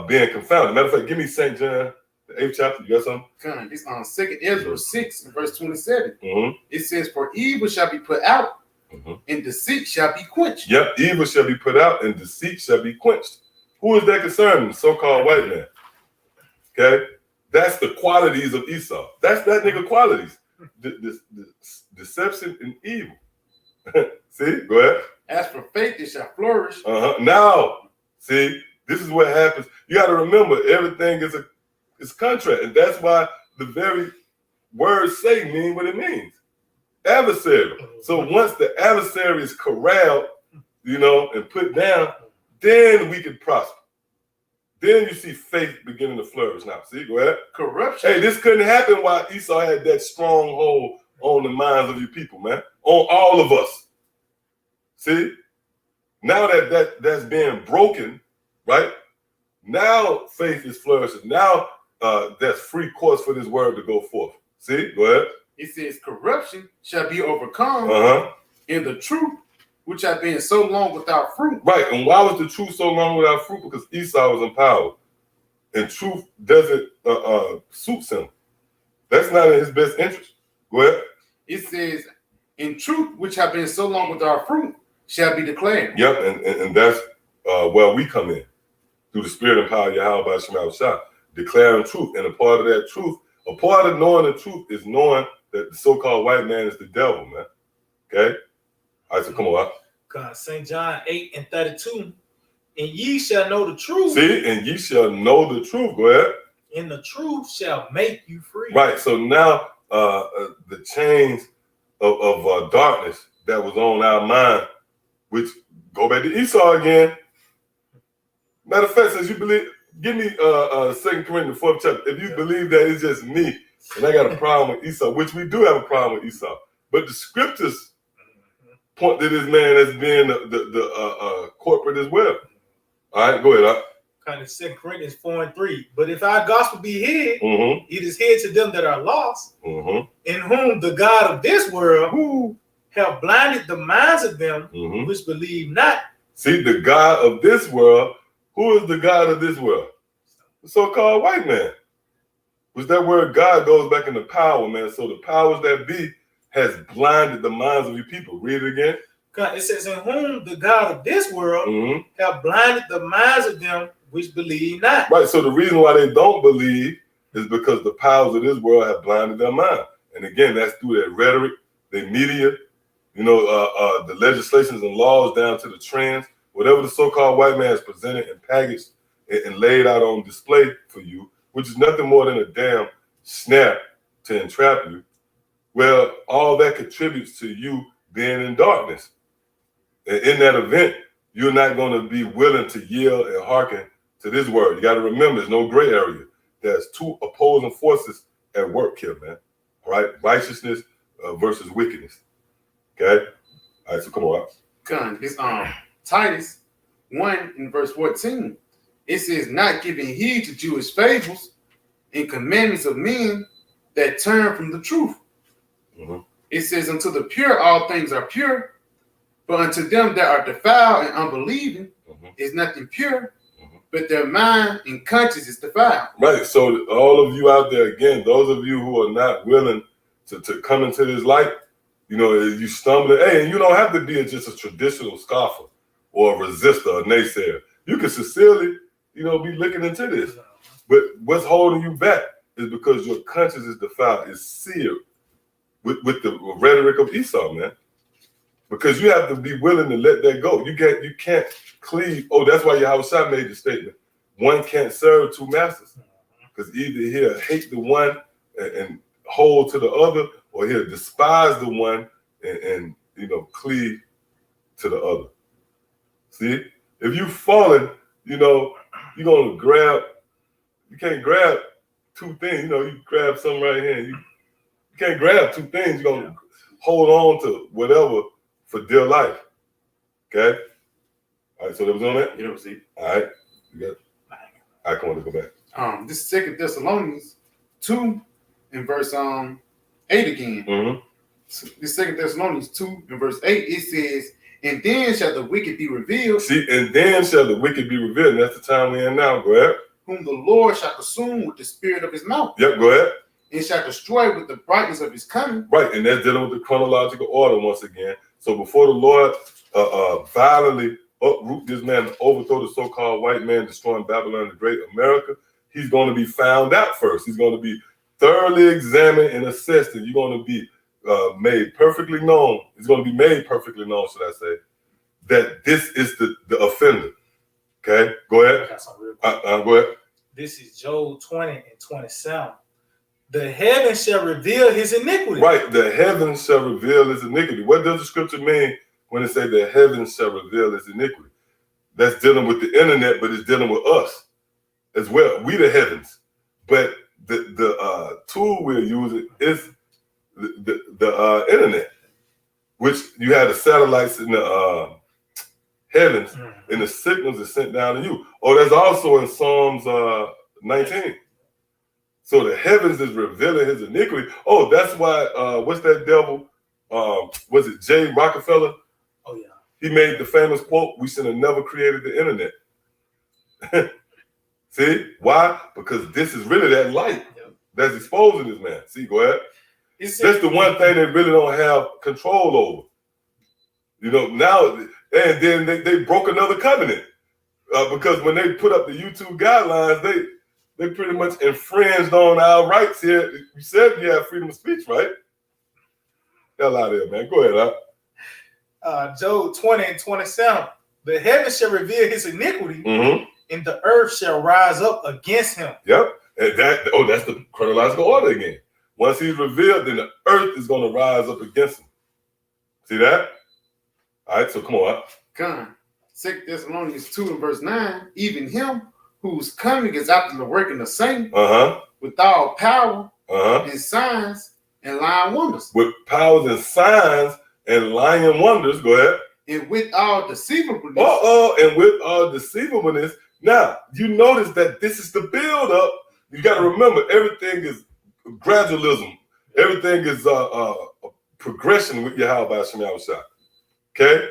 being confounded. Matter of fact, give me St. John, the 8th chapter. You got something? It's on 2 Ezra 6 and verse 27. It says, "For evil shall be put out, and deceit shall be quenched." Yep, evil shall be put out, and deceit shall be quenched. Who is that concerning? The so-called white man. Okay, that's the qualities of Esau. That's that nigga qualities. Deception and evil. See, go ahead. As for faith, it shall flourish. Now, see, this is what happens. You got to remember, everything is contract, and that's why the very words say mean what it means. Adversary. So once the adversary is corralled, you know, and put down, then we can prosper. Then you see faith beginning to flourish. Now, see, go ahead. Corruption. Hey, this couldn't happen while Esau had that stronghold on the minds of you people, man. On all of us. See? Now that's being broken, right? Now faith is flourishing. Now that's free course for this word to go forth. See? Go ahead. It says, corruption shall be overcome in the truth, which have been so long without fruit. Right. And why was the truth so long without fruit? Because Esau was in power. And truth doesn't suit him. That's not in his best interest. Go ahead. It says, in truth, which have been so long without fruit, shall be declared. Yep. And that's where we come in. Through the spirit and power of Yahweh by Shema Shah. Declaring truth. And a part of that truth, a part of knowing the truth is knowing that the so-called white man is the devil, man. Okay? All right, so come on. God, St. John 8 and 32. And ye shall know the truth. See, and ye shall know the truth. Go ahead. And the truth shall make you free. Right. So now the chains of darkness that was on our mind, which go back to Esau again. Matter of fact, since you believe, give me 2 Corinthians 4th chapter. If you believe that it's just me and I got a problem with Esau, which we do have a problem with Esau, but the scriptures point to this man as being the corporate as well. All right, go ahead. Kind of 2 Corinthians 4 and 3. But if our gospel be hid, Mm-hmm. it is hid to them that are lost, Mm-hmm. in whom the God of this world have blinded the minds of them Mm-hmm. which believe not. See, the God of this world, who is the God of this world? The so-called white man. Which that word God goes back into power, man. So the powers that be has blinded the minds of you people. Read it again. God, it says, in whom the God of this world Mm-hmm. have blinded the minds of them which believe not. Right, so the reason why they don't believe is because the powers of this world have blinded their mind. And again, that's through their rhetoric, their media, you know, the legislations and laws down to the trends, whatever the so-called white man has presented and packaged and laid out on display for you, which is nothing more than a damn snare to entrap you. Well, all that contributes to you being in darkness. And in that event, you're not going to be willing to yield and hearken to this word. You got to remember, there's no gray area. There's two opposing forces at work here, man. All right? Righteousness versus wickedness. Okay? All right, so come on. It's Titus 1 in verse 14. It says, not giving heed to Jewish fables and commandments of men that turn from the truth. Mm-hmm. It says, unto the pure all things are pure, but unto them that are defiled and unbelieving is nothing pure, but their mind and conscience is defiled. Right. So all of you out there, again, those of you who are not willing to come into this light, you know, you stumble. Hey, and you don't have to be just a traditional scoffer or a resistor, a naysayer. You can sincerely, you know, be looking into this. But what's holding you back is because your conscience is defiled, is seared with the rhetoric of Esau, man. Because you have to be willing to let that go. You can't cleave. Oh, that's why Yahushua made the statement. One can't serve two masters. Because either he'll hate the one and hold to the other, or he'll despise the one and cleave to the other. See? If you falling, you're gonna grab, you can't grab two things. You grab something right here. You can't grab two things. You're gonna hold on to whatever for dear life. Okay? All right, so that was on that? You know, see. All right. You got it? I come on to go back. This is 2 Thessalonians 2 and verse 8 again. Mm-hmm. This 2 Thessalonians 2 and verse 8, it says, and then shall the wicked be revealed. See, and then shall the wicked be revealed. And that's the time we're in now. Go ahead. Whom the Lord shall consume with the spirit of his mouth. Yep, go ahead. And shall destroy with the brightness of his coming. Right, and that's dealing with the chronological order once again. So before the Lord violently uproot this man, overthrow the so-called white man, destroying Babylon, the great America, he's going to be found out first. He's going to be thoroughly examined and assessed, and you're going to be made perfectly known. It's going to be made perfectly known, should I say, that this is the offender. Okay, go ahead. I got something real quick. Go ahead. This is Job 20 and 27. The heavens shall reveal his iniquity. Right, the heavens shall reveal his iniquity. What does the scripture mean when it says the heavens shall reveal his iniquity? That's dealing with the internet, but it's dealing with us as well. We the heavens. But the tool we're using is the internet, which you have the satellites in the heavens, and the signals are sent down to you. Oh, that's also in Psalms 19. So the heavens is revealing his iniquity. Oh, that's why, what's that devil? Was it Jay Rockefeller? Oh, yeah. He made the famous quote, we should have never created the internet. See? Why? Because this is really that light that's exposing this man. See, go ahead. That's the one thing they really don't have control over. Now, and then they broke another covenant. Because when they put up the YouTube guidelines, they pretty much infringed on our rights here. You said you have freedom of speech, right? Hell out of here, man. Go ahead, Job 20 and 27. The heavens shall reveal his iniquity, and the earth shall rise up against him. Yep. And that's the chronological order again. Once he's revealed, then the earth is going to rise up against him. See that? All right, so come on. Come. 2 Thessalonians 2 and verse 9, even him whose coming is after the working of Satan, with all power and signs and lying wonders. With powers and signs and lying wonders, go ahead. And with all deceivableness. And with all deceivableness. Now, you notice that this is the build-up. You got to remember, everything is gradualism. Everything is a progression with Yahweh Hashem Yahushua. Okay?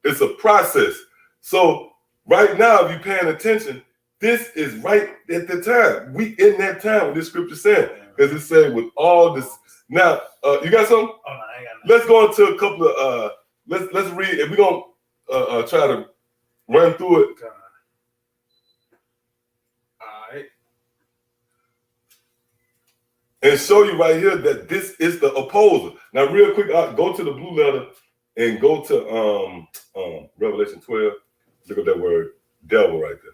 It's a process. So right now, if you're paying attention, this is right at the time. We in that time what this scripture said. Because it said with all this. Now, you got something? Oh, no, I ain't got nothing. Let's go into a couple of let's read, and we're gonna try to run through it. All right. And show you right here that this is the opposer. Now, real quick, go to the blue letter and go to Revelation 12. Look at that word, devil, right there.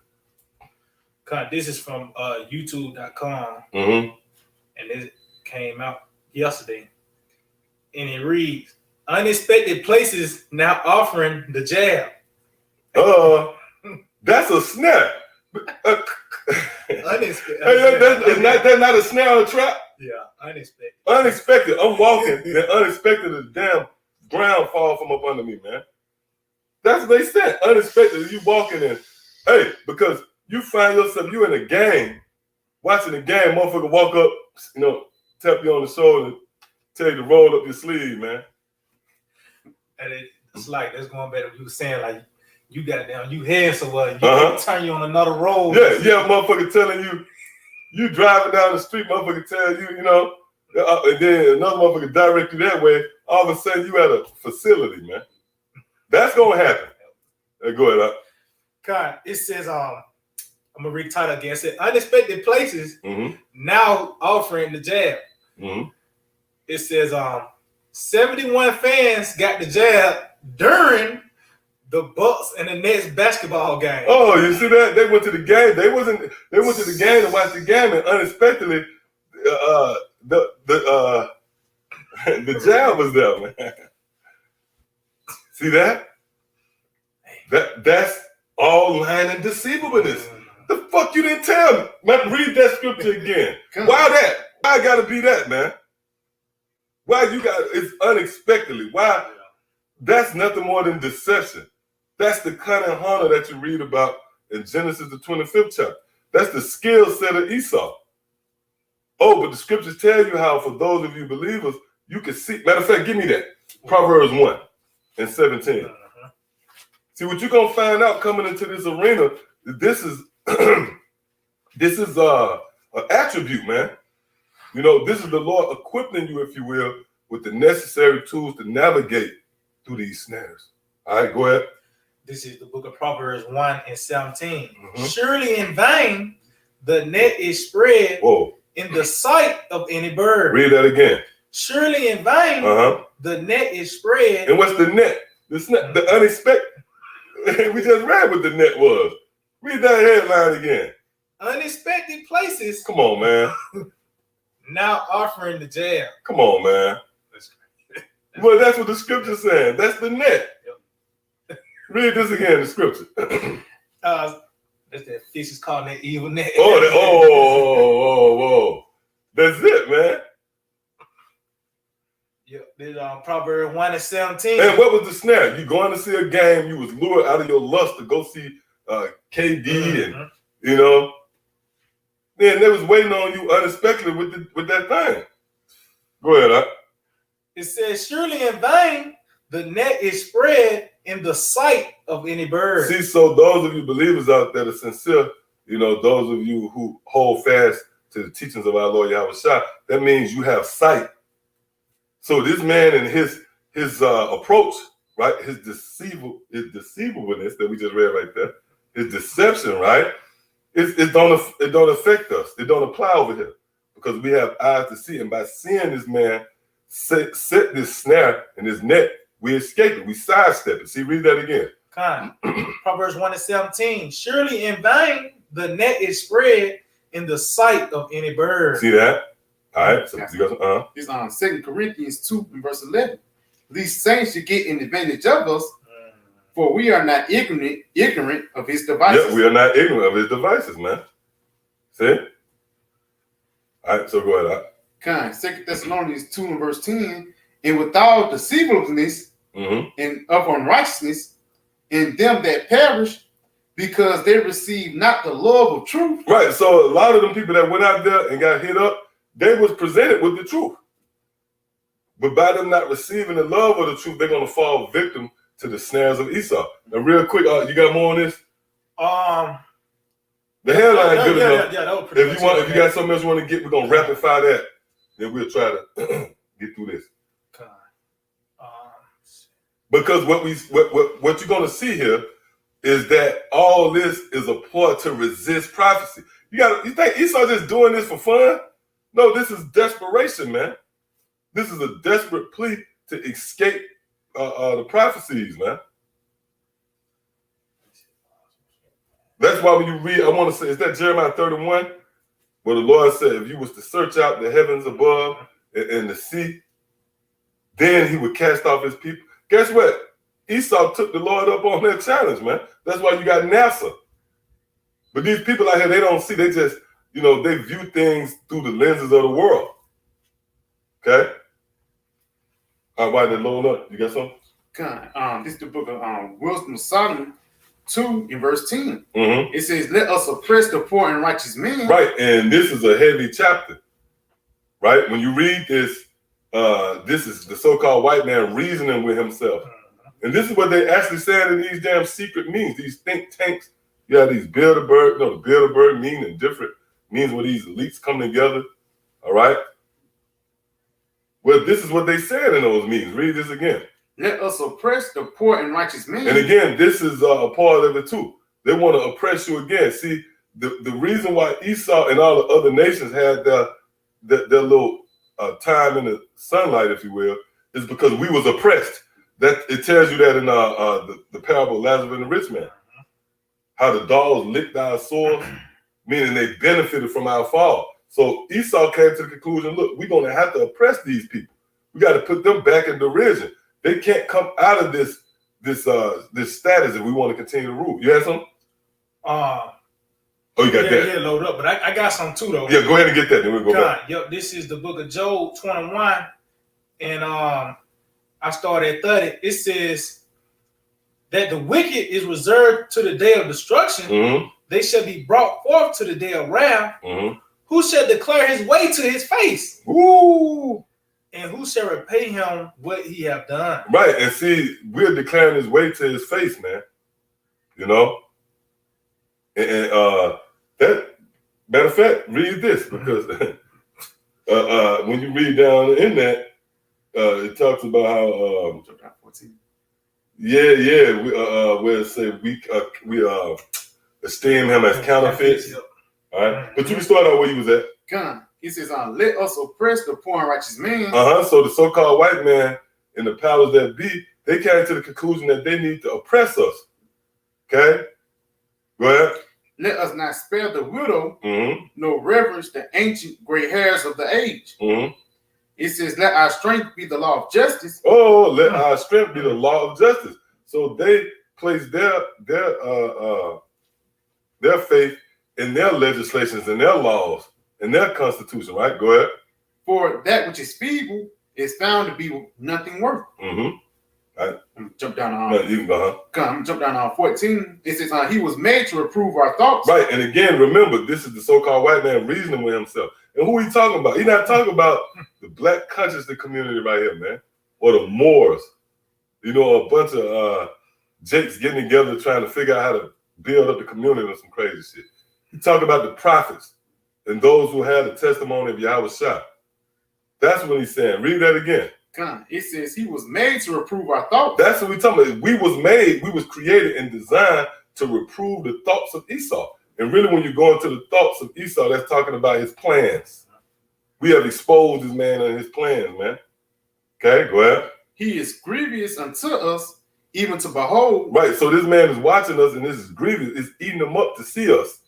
This is from YouTube.com, Mm-hmm. and it came out yesterday. And it reads, unexpected places now offering the jab. That's a snare. Unexpected. That's not a snare or a trap. Yeah, unexpected. Unexpected. I'm walking, and unexpected, the damn ground fall from up under me, man. That's what they said. Unexpected. You walking in, hey, because you find yourself, you in a game, watching the game, motherfucker walk up, tap you on the shoulder, tell you to roll up your sleeve, man. And it's like, that's going back to what you were saying, like, you got down, you head so well, you turn you on another road. Yeah, motherfucker telling you driving down the street, motherfucker tell you, and then another motherfucker direct you that way, all of a sudden you at a facility, man. That's gonna happen. Go ahead, God, it says, I'm I'm gonna read the title again. It said unexpected places now offering the jab. It says 71 fans got the jab during the Bucks and the Nets basketball game. Oh, you see that? They went to the game. They went to the game to watch the game, and unexpectedly, the jab was there, man. See that? That's all lying and deceivableness. The fuck you didn't tell me? Man, read that scripture again. Why that? Why I gotta be that, man? Why you got it's unexpectedly? Why? That's nothing more than deception. That's the cunning hunter that you read about in Genesis the 25th chapter. That's the skill set of Esau. Oh, but the scriptures tell you how for those of you believers, you can see. Matter of fact, give me that. Proverbs 1 and 17. See, what you're gonna find out coming into this arena, this is this is an attribute, man. You know, this is the Lord equipping you, if you will, with the necessary tools to navigate through these snares. All right, go ahead. This is the book of Proverbs 1 and 17. Surely in vain the net is spread in the sight of any bird. Read that again. Surely in vain the net is spread. And what's the net? The unexpected. We just read what the net was. Read that headline again. Unexpected places. Come on, man. Now offering the jab. Come on, man. Well, that's what the scripture's saying. That's the net. Read this again, the scripture. That's that fish is calling that evil net. Whoa. That's it, man. Yep, this Proverbs 1 and 17. And what was the snare? You going to see a game, you was lured out of your lust to go see KD and, you know, then they was waiting on you unexpectedly with that thing. Go ahead, It says, surely in vain the net is spread in the sight of any bird. See, so those of you believers out there that are sincere, you know, those of you who hold fast to the teachings of our Lord Yahweh Shah, that means you have sight. So this man and his approach, right, his deceivableness that we just read right there, his deception, right, it don't affect us. It don't apply over here because we have eyes to see, and by seeing this man set this snare in his net, we escape it. We sidestep it. See, read that again. Proverbs 1 and 17. Surely in vain the net is spread in the sight of any bird. See that? All right. So you got It's on 2 Corinthians 2 and verse 11. These saints should get an advantage of us, for we are not ignorant of his devices. Yeah, we are not ignorant of his devices, man. See? All right, so go ahead. 2 Thessalonians 2 and verse 10. And without deceivableness and of unrighteousness in them that perish, because they receive not the love of truth. Right, so a lot of them people that went out there and got hit up, they was presented with the truth. But by them not receiving the love of the truth, they're going to fall victim to the snares of Esau. Now, real quick, you got more on this? The headline good enough. Yeah, that was pretty if you got something else you want to get, we're going to rapid fire that. Then we'll try to get through this. Because what you're going to see here is that all this is a ploy to resist prophecy. You think Esau just doing this for fun? No, this is desperation, man. This is a desperate plea to escape the prophecies, man. That's why when you read, I want to say, is that Jeremiah 31? Where the Lord said, if you was to search out the heavens above and the sea, then he would cast off his people. Guess what? Esau took the Lord up on that challenge, man. That's why you got NASA. But these people out here, they don't see, they just, you know, they view things through the lenses of the world. Okay? All right, why did load up? You got something? This is the book of Wisdom of Solomon 2 in verse 10. It says, let us oppress the poor and righteous men. Right, and this is a heavy chapter. Right? When you read this, this is the so-called white man reasoning with himself. And this is what they actually saying in these damn secret means, these think tanks. You have these Bilderberg, the Bilderberg mean and different means where these elites come together. All right? Well, this is what they said in those meetings. Read this again. Let us oppress the poor and righteous men. And again, this is a part of it too. They want to oppress you again. See, the reason why Esau and all the other nations had their little time in the sunlight, if you will, is because we was oppressed. That it tells you that in the parable of Lazarus and the rich man, how the dogs licked our sores, meaning they benefited from our fall. So Esau came to the conclusion: look, we're going to have to oppress these people. We got to put them back in derision. They can't come out of this status if we want to continue to rule. You have some? Oh, you got that? Yeah, load up. But I got some too, though. Yeah, go ahead and get that. Then we'll go back. Yep, this is the book of Job 21. And I started at 30. It says that the wicked is reserved to the day of destruction. Mm-hmm. They shall be brought forth to the day of wrath. Mm-hmm. Who shall declare his way to his face? Ooh. And who shall repay him what he have done? Right, and see, we're declaring his way to his face, man. You know? And that, matter of fact, read this, because when you read down in that, it talks about how where it say we esteem him as counterfeits. All right, but you can start out where you was at. God, he says, let us oppress the poor and righteous man. So the so-called white man in the powers that be, they came to the conclusion that they need to oppress us. Okay, go ahead. Let us not spare the widow, Mm-hmm. nor reverence the ancient gray hairs of the age. Mm-hmm. It says, let our strength be the law of justice. Oh, let our strength be the law of justice. So they place their faith in their legislations and their laws and their constitution, right? Go ahead. For that which is feeble is found to be nothing worth. Mm-hmm. Right. Jump down on 14. It says he was made to reprove our thoughts. Right, and again, remember, this is the so-called white man reasoning with himself. And who he talking about? He's not talking about the black consciousness community right here, man, or the Moors. You know, a bunch of jakes getting together trying to figure out how to build up the community or some crazy shit. He talking about the prophets and those who had the testimony of Yahweh Shah. That's what he's saying. Read that again. It says he was made to reprove our thoughts. That's what we're talking about. We was created and designed to reprove the thoughts of Esau. And really, when you go into the thoughts of Esau, that's talking about his plans. We have exposed this man and his plans, man. Okay, go ahead. He is grievous unto us, even to behold. Right, so this man is watching us, and this is grievous. It's eating him up to see us.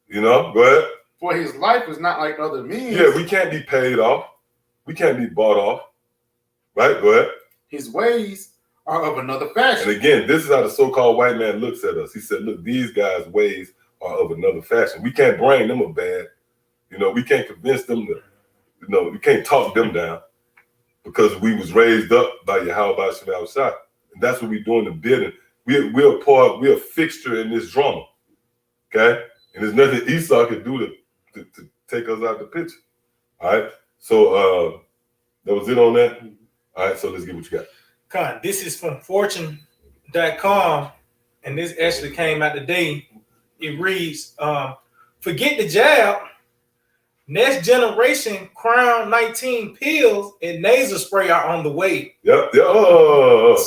You know, go ahead. For his life is not like other men. Yeah, we can't be paid off. We can't be bought off. Right, go ahead. His ways are of another fashion. And again, this is how the so-called white man looks at us. He said, look, these guys' ways are of another fashion. We can't bring them a bad. You know, we can't convince them to, you know, we can't talk them down because we was raised up by Yahweh Shem Shah. And that's what we're doing the bidding. We're a fixture in this drama. Okay? And there's nothing Esau could do to take us out the picture. All right? So that was it on that. All right, so let's get what you got. This is from fortune.com, and this actually came out today. It reads, forget the jab. Next generation Crown 19 pills and nasal spray are on the way. Yep. Oh.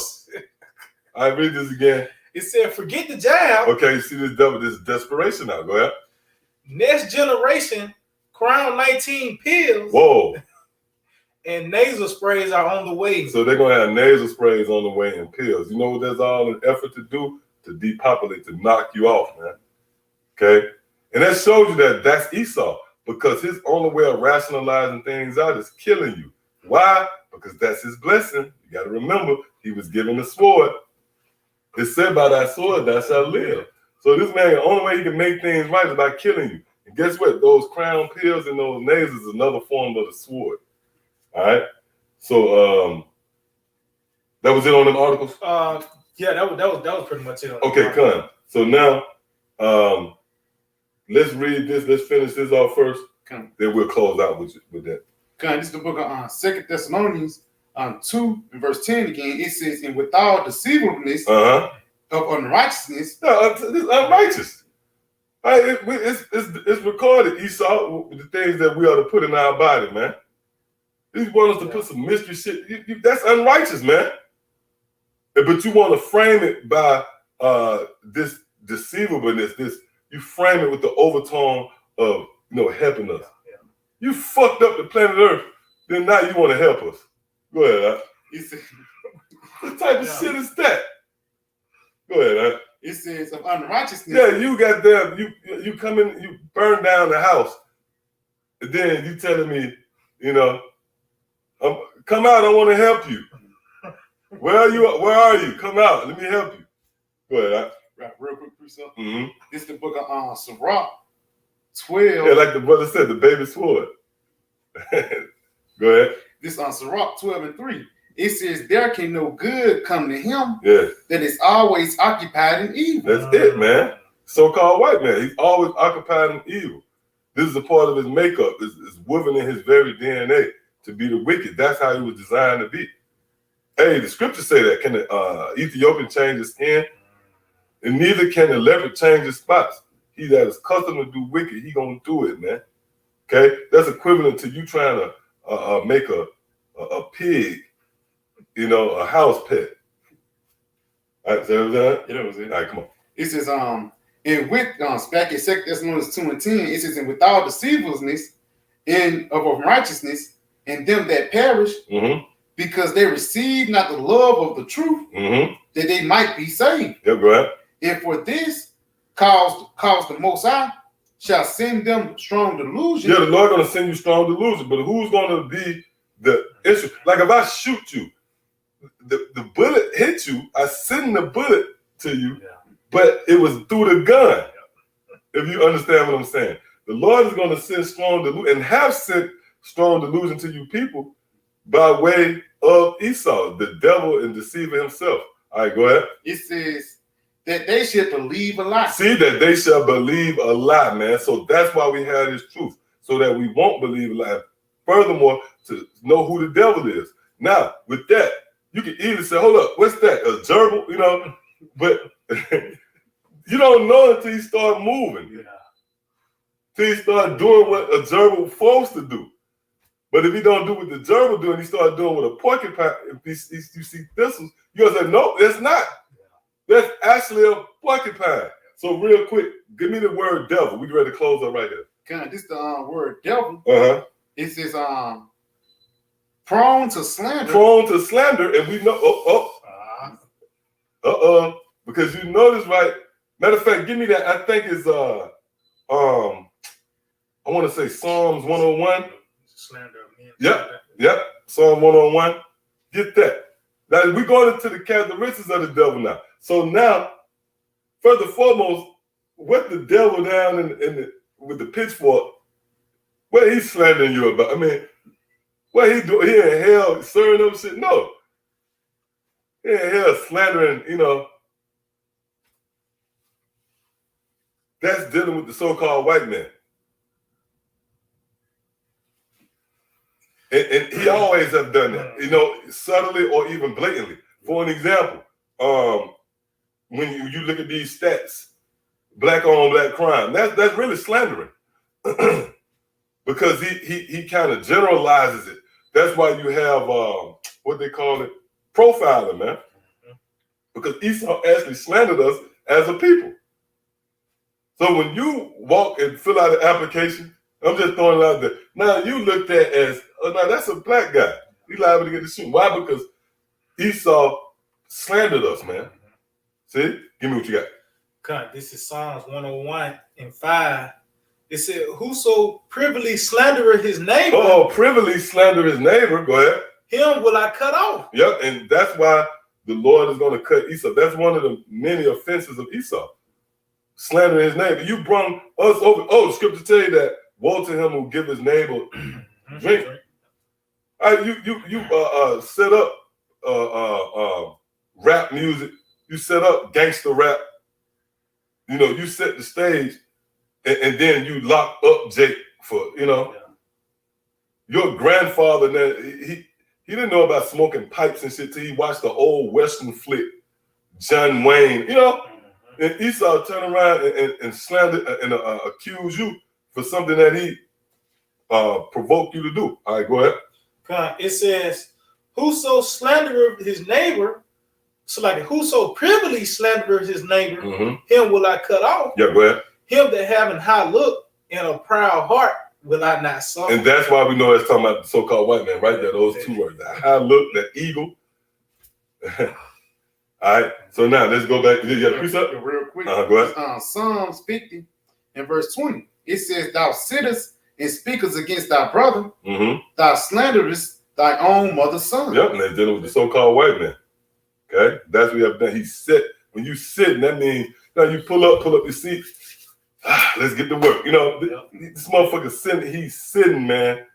I read this again. It said, forget the jab. Okay, you see this desperation now. Go ahead. Next generation Crown 19 pills. Whoa. And nasal sprays are on the way. So they're going to have nasal sprays on the way and pills. You know what that's all an effort to do? To depopulate, to knock you off, man. Okay? And that shows you that that's Esau, because his only way of rationalizing things out is killing you. Why? Because that's his blessing. You got to remember, he was given the sword. It said by that sword, thou shalt live. So this man, the only way he can make things right is by killing you. And guess what? Those crown pills and those nasals is another form of the sword. All right. So that was it on them articles? Yeah, that was pretty much it. Okay, come. So now let's read this. Let's finish this off first. Then we'll close out with that. This is the book of 2 Thessalonians 2 and verse 10 again. It says, and with all deceivableness of unrighteousness. No, it's unrighteous. Right, it's recorded, Esau, the things that we ought to put in our body, man. He want us to put some mystery shit. That's unrighteous, man. But you want to frame it by this deceivableness, you frame it with the overtone of helping us. Yeah. You fucked up the planet Earth, then now you want to help us. Go ahead, what type of shit is that? Go ahead, It says of unrighteousness. Yeah, you got there, you come in, you burn down the house, and then you telling me, come out, I want to help you. Where are you? Come out, let me help you. Go ahead. Right, real quick, Precept. Mm-hmm. This is the book of Sirach 12. Yeah, like the brother said, the baby sword. Go ahead. This on Sirach 12 and 3. It says, there can no good come to him Yes. that is always occupied in evil. That's it, man. So-called white man. He's always occupied in evil. This is a part of his makeup. It's woven in his very DNA to be the wicked. That's how he was designed to be. Hey, the scriptures say that. Can the Ethiopian change his skin? And neither can the leopard change his spots. He that is accustomed to do wicked, he gonna do it, man. Okay? That's equivalent to you trying to make a pig, a house pet. All right, so that was it. All right, come on. It says, and with back in 2 Thessalonians 2 and 10, it says, and with all deceivableness and of unrighteousness, and them that perish, because they receive not the love of the truth, that they might be saved. Yeah, go ahead. And for this cause the Most High shall send them strong delusion. Yeah, the Lord gonna send you strong delusion, but who's gonna be the issue? Like if I shoot you, the bullet hit you, I send the bullet to you, but it was through the gun. If you understand what I'm saying. The Lord is gonna send strong delusion and have sent strong delusion to you people by way of Esau, the devil and deceiver himself. All right, go ahead. It says that they should believe a lie. See, that they shall believe a lie, man. So that's why we have this truth, so that we won't believe a lie. Furthermore, to know who the devil is. Now, with that, you can either say, hold up, what's that? A gerbil, but you don't know until you start moving. Yeah. Till you start doing what a gerbil is supposed to do. But if you don't do what the gerbil do and you start doing what a porcupine, if you see thistles, you're gonna say, no, that's not. That's actually a porcupine. So real quick, give me the word devil. We ready to close up right here. Kind this the word devil. It says prone to slander. Prone to slander, and we know because you notice, right? Matter of fact, give me that. I think it's I want to say Psalms 101. Slander of men. Yep. Psalm 101. Get that. Now we're going into the characteristics of the devil now. So now, first and foremost, what the devil down with the pitchfork, what he's slandering you about? I mean, what he do? He in hell stirring up shit? No. He in hell slandering, that's dealing with the so-called white man. And he always have done that, subtly or even blatantly. For an example, when you look at these stats, black on black crime, that's really slandering. Because he kind of generalizes it. That's why you have what they call it, profiling, man. Because Esau actually slandered us as a people. So when you walk and fill out an application, I'm just throwing it out there. Now you looked at as, now that's a black guy. He's liable to get the shoot. Why? Because Esau slandered us, man. See? Give me what you got. God, this is Psalms 101 and 5. It said, whoso privily slandereth his neighbor. Oh, privily slander his neighbor. Go ahead. Him will I cut off. Yep, and that's why the Lord is going to cut Esau. That's one of the many offenses of Esau. Slandering his neighbor. You brung us over. Oh, the scripture tell you that woe to him who give his neighbor drink. All right, you set up rap music. You set up gangster rap. You set the stage, and then you lock up Jake for your grandfather. Now he didn't know about smoking pipes and shit till he watched the old Western flick, John Wayne. And Esau turn around and slander and accuse you for something that he provoked you to do. All right, go ahead. It says, whoso slandereth his neighbor, so like whoso privily slandereth his neighbor, him will I cut off. Yeah, go ahead. him that having high look and a proud heart will I not suffer. And that's why we know it's talking about the so-called white man, right there. Those two words, that high look, that eagle. All right. So now let's go back. You got a precept? Real quick. Go ahead. Psalms 50 and verse 20. It says, "Thou sittest and speakest against thy brother, thou slanderest thy own mother's son." Yep, and they're dealing with the so-called white man. Okay, that's what you have done. He sit. When you sit, that means you pull up your seat. Let's get to work. This motherfucker sitting. He's sitting, man.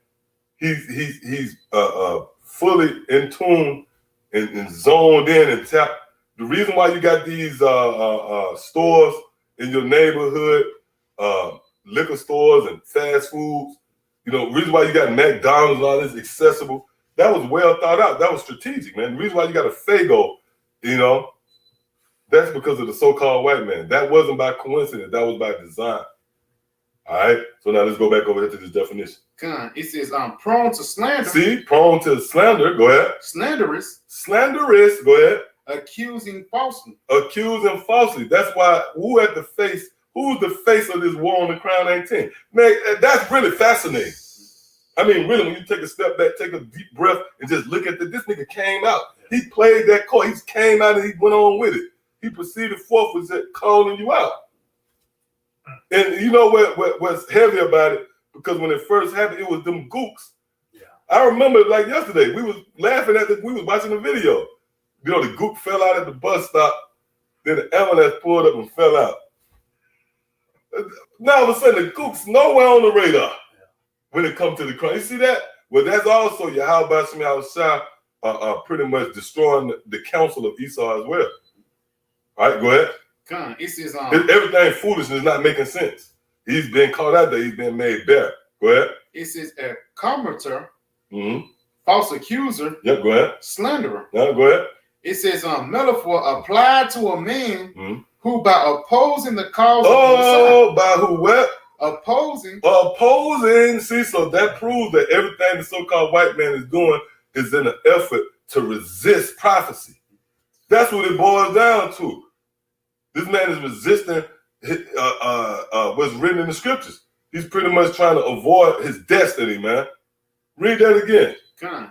He's fully in tune and zoned in and tapped. The reason why you got these stores in your neighborhood, liquor stores and fast foods, the reason why you got McDonald's and all this accessible, that was well thought out. That was strategic, man. The reason why you got a Fago, that's because of the so-called white man. That wasn't by coincidence. That was by design. All right. So now let's go back over here to this definition. It says, "I'm prone to slander." See, prone to slander. Go ahead. Slanderous. Slanderous. Go ahead. Accusing falsely. Accusing falsely. That's why who's the face of this war on the Crown 18? Man, that's really fascinating. I mean, really, when you take a step back, take a deep breath, and just look at this nigga came out. He played that card. He came out and he went on with it. He proceeded forth with it, calling you out. And you know what's heavy about it? Because when it first happened, it was them gooks. Yeah. I remember like yesterday, we was laughing at we was watching the video. The gook fell out at the bus stop. Then the ambulance pulled up and fell out. Now all of a sudden, the gook's nowhere on the radar when it comes to the crime. You see that? Well, that's also Yahweh Shem Yahushua pretty much destroying the counsel of Esau as well. All right, go ahead. It says, everything foolish is not making sense. He's been caught out there. He's been made bare. Go ahead. It says, "A commenter, false accuser." Yep, go ahead. Slanderer. No, go ahead. It says, "Metaphor applied to a man who, by opposing the cause of by who what? Opposing. See, so that proves that everything the so-called white man is doing is in an effort to resist prophecy. That's what it boils down to. This man is resisting what's written in the scriptures. He's pretty much trying to avoid his destiny, man. Read that again.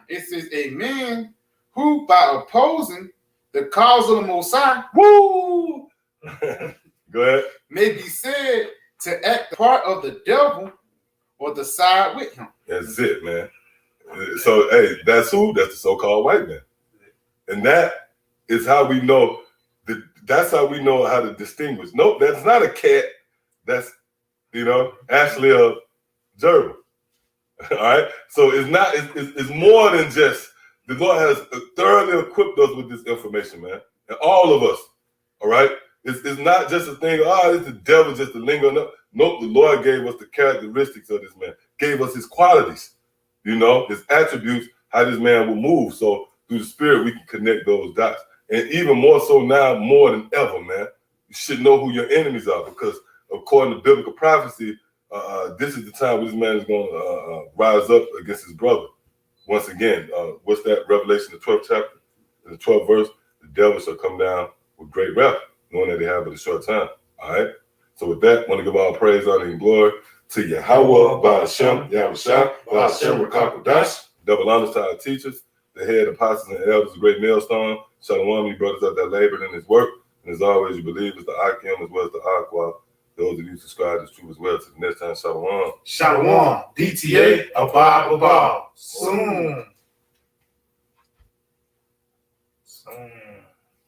It says, "A man who, by opposing the cause of the Most High," woo, go ahead, may be said to act the part of the devil or the side with him. That's it, man. So, hey, that's who? That's the so-called white man. And that is how we know. That's how we know how to distinguish. Nope, that's not a cat. That's, actually a gerbil. All right? So it's not, it's more than just, the Lord has thoroughly equipped us with this information, man. And all of us, all right? It's not just a thing, it's the devil, just the lingo. Nope, the Lord gave us the characteristics of this man, gave us his qualities, his attributes, how this man will move. So through the Spirit, we can connect those dots. And even more so now, more than ever, man, you should know who your enemies are, because according to biblical prophecy, this is the time where this man is going to rise up against his brother. Once again, what's that? Revelation, the 12th chapter, in the 12th verse, the devil shall come down with great wrath, knowing that they have but a short time. All right? So with that, I want to give all praise, honor, and glory to Yahweh, Ba'ashem, Yahushua, Ba'ashem, Rakakodash. Double honors to our teachers, the head apostles and elders, the great millstone. Shalom, you brothers out there labored in his work. And as always, you believe it's the Akim as well as the Aqua. Those of you subscribe is true as well. To the next time, Shalom. Shalom. DTA, Abab. Soon.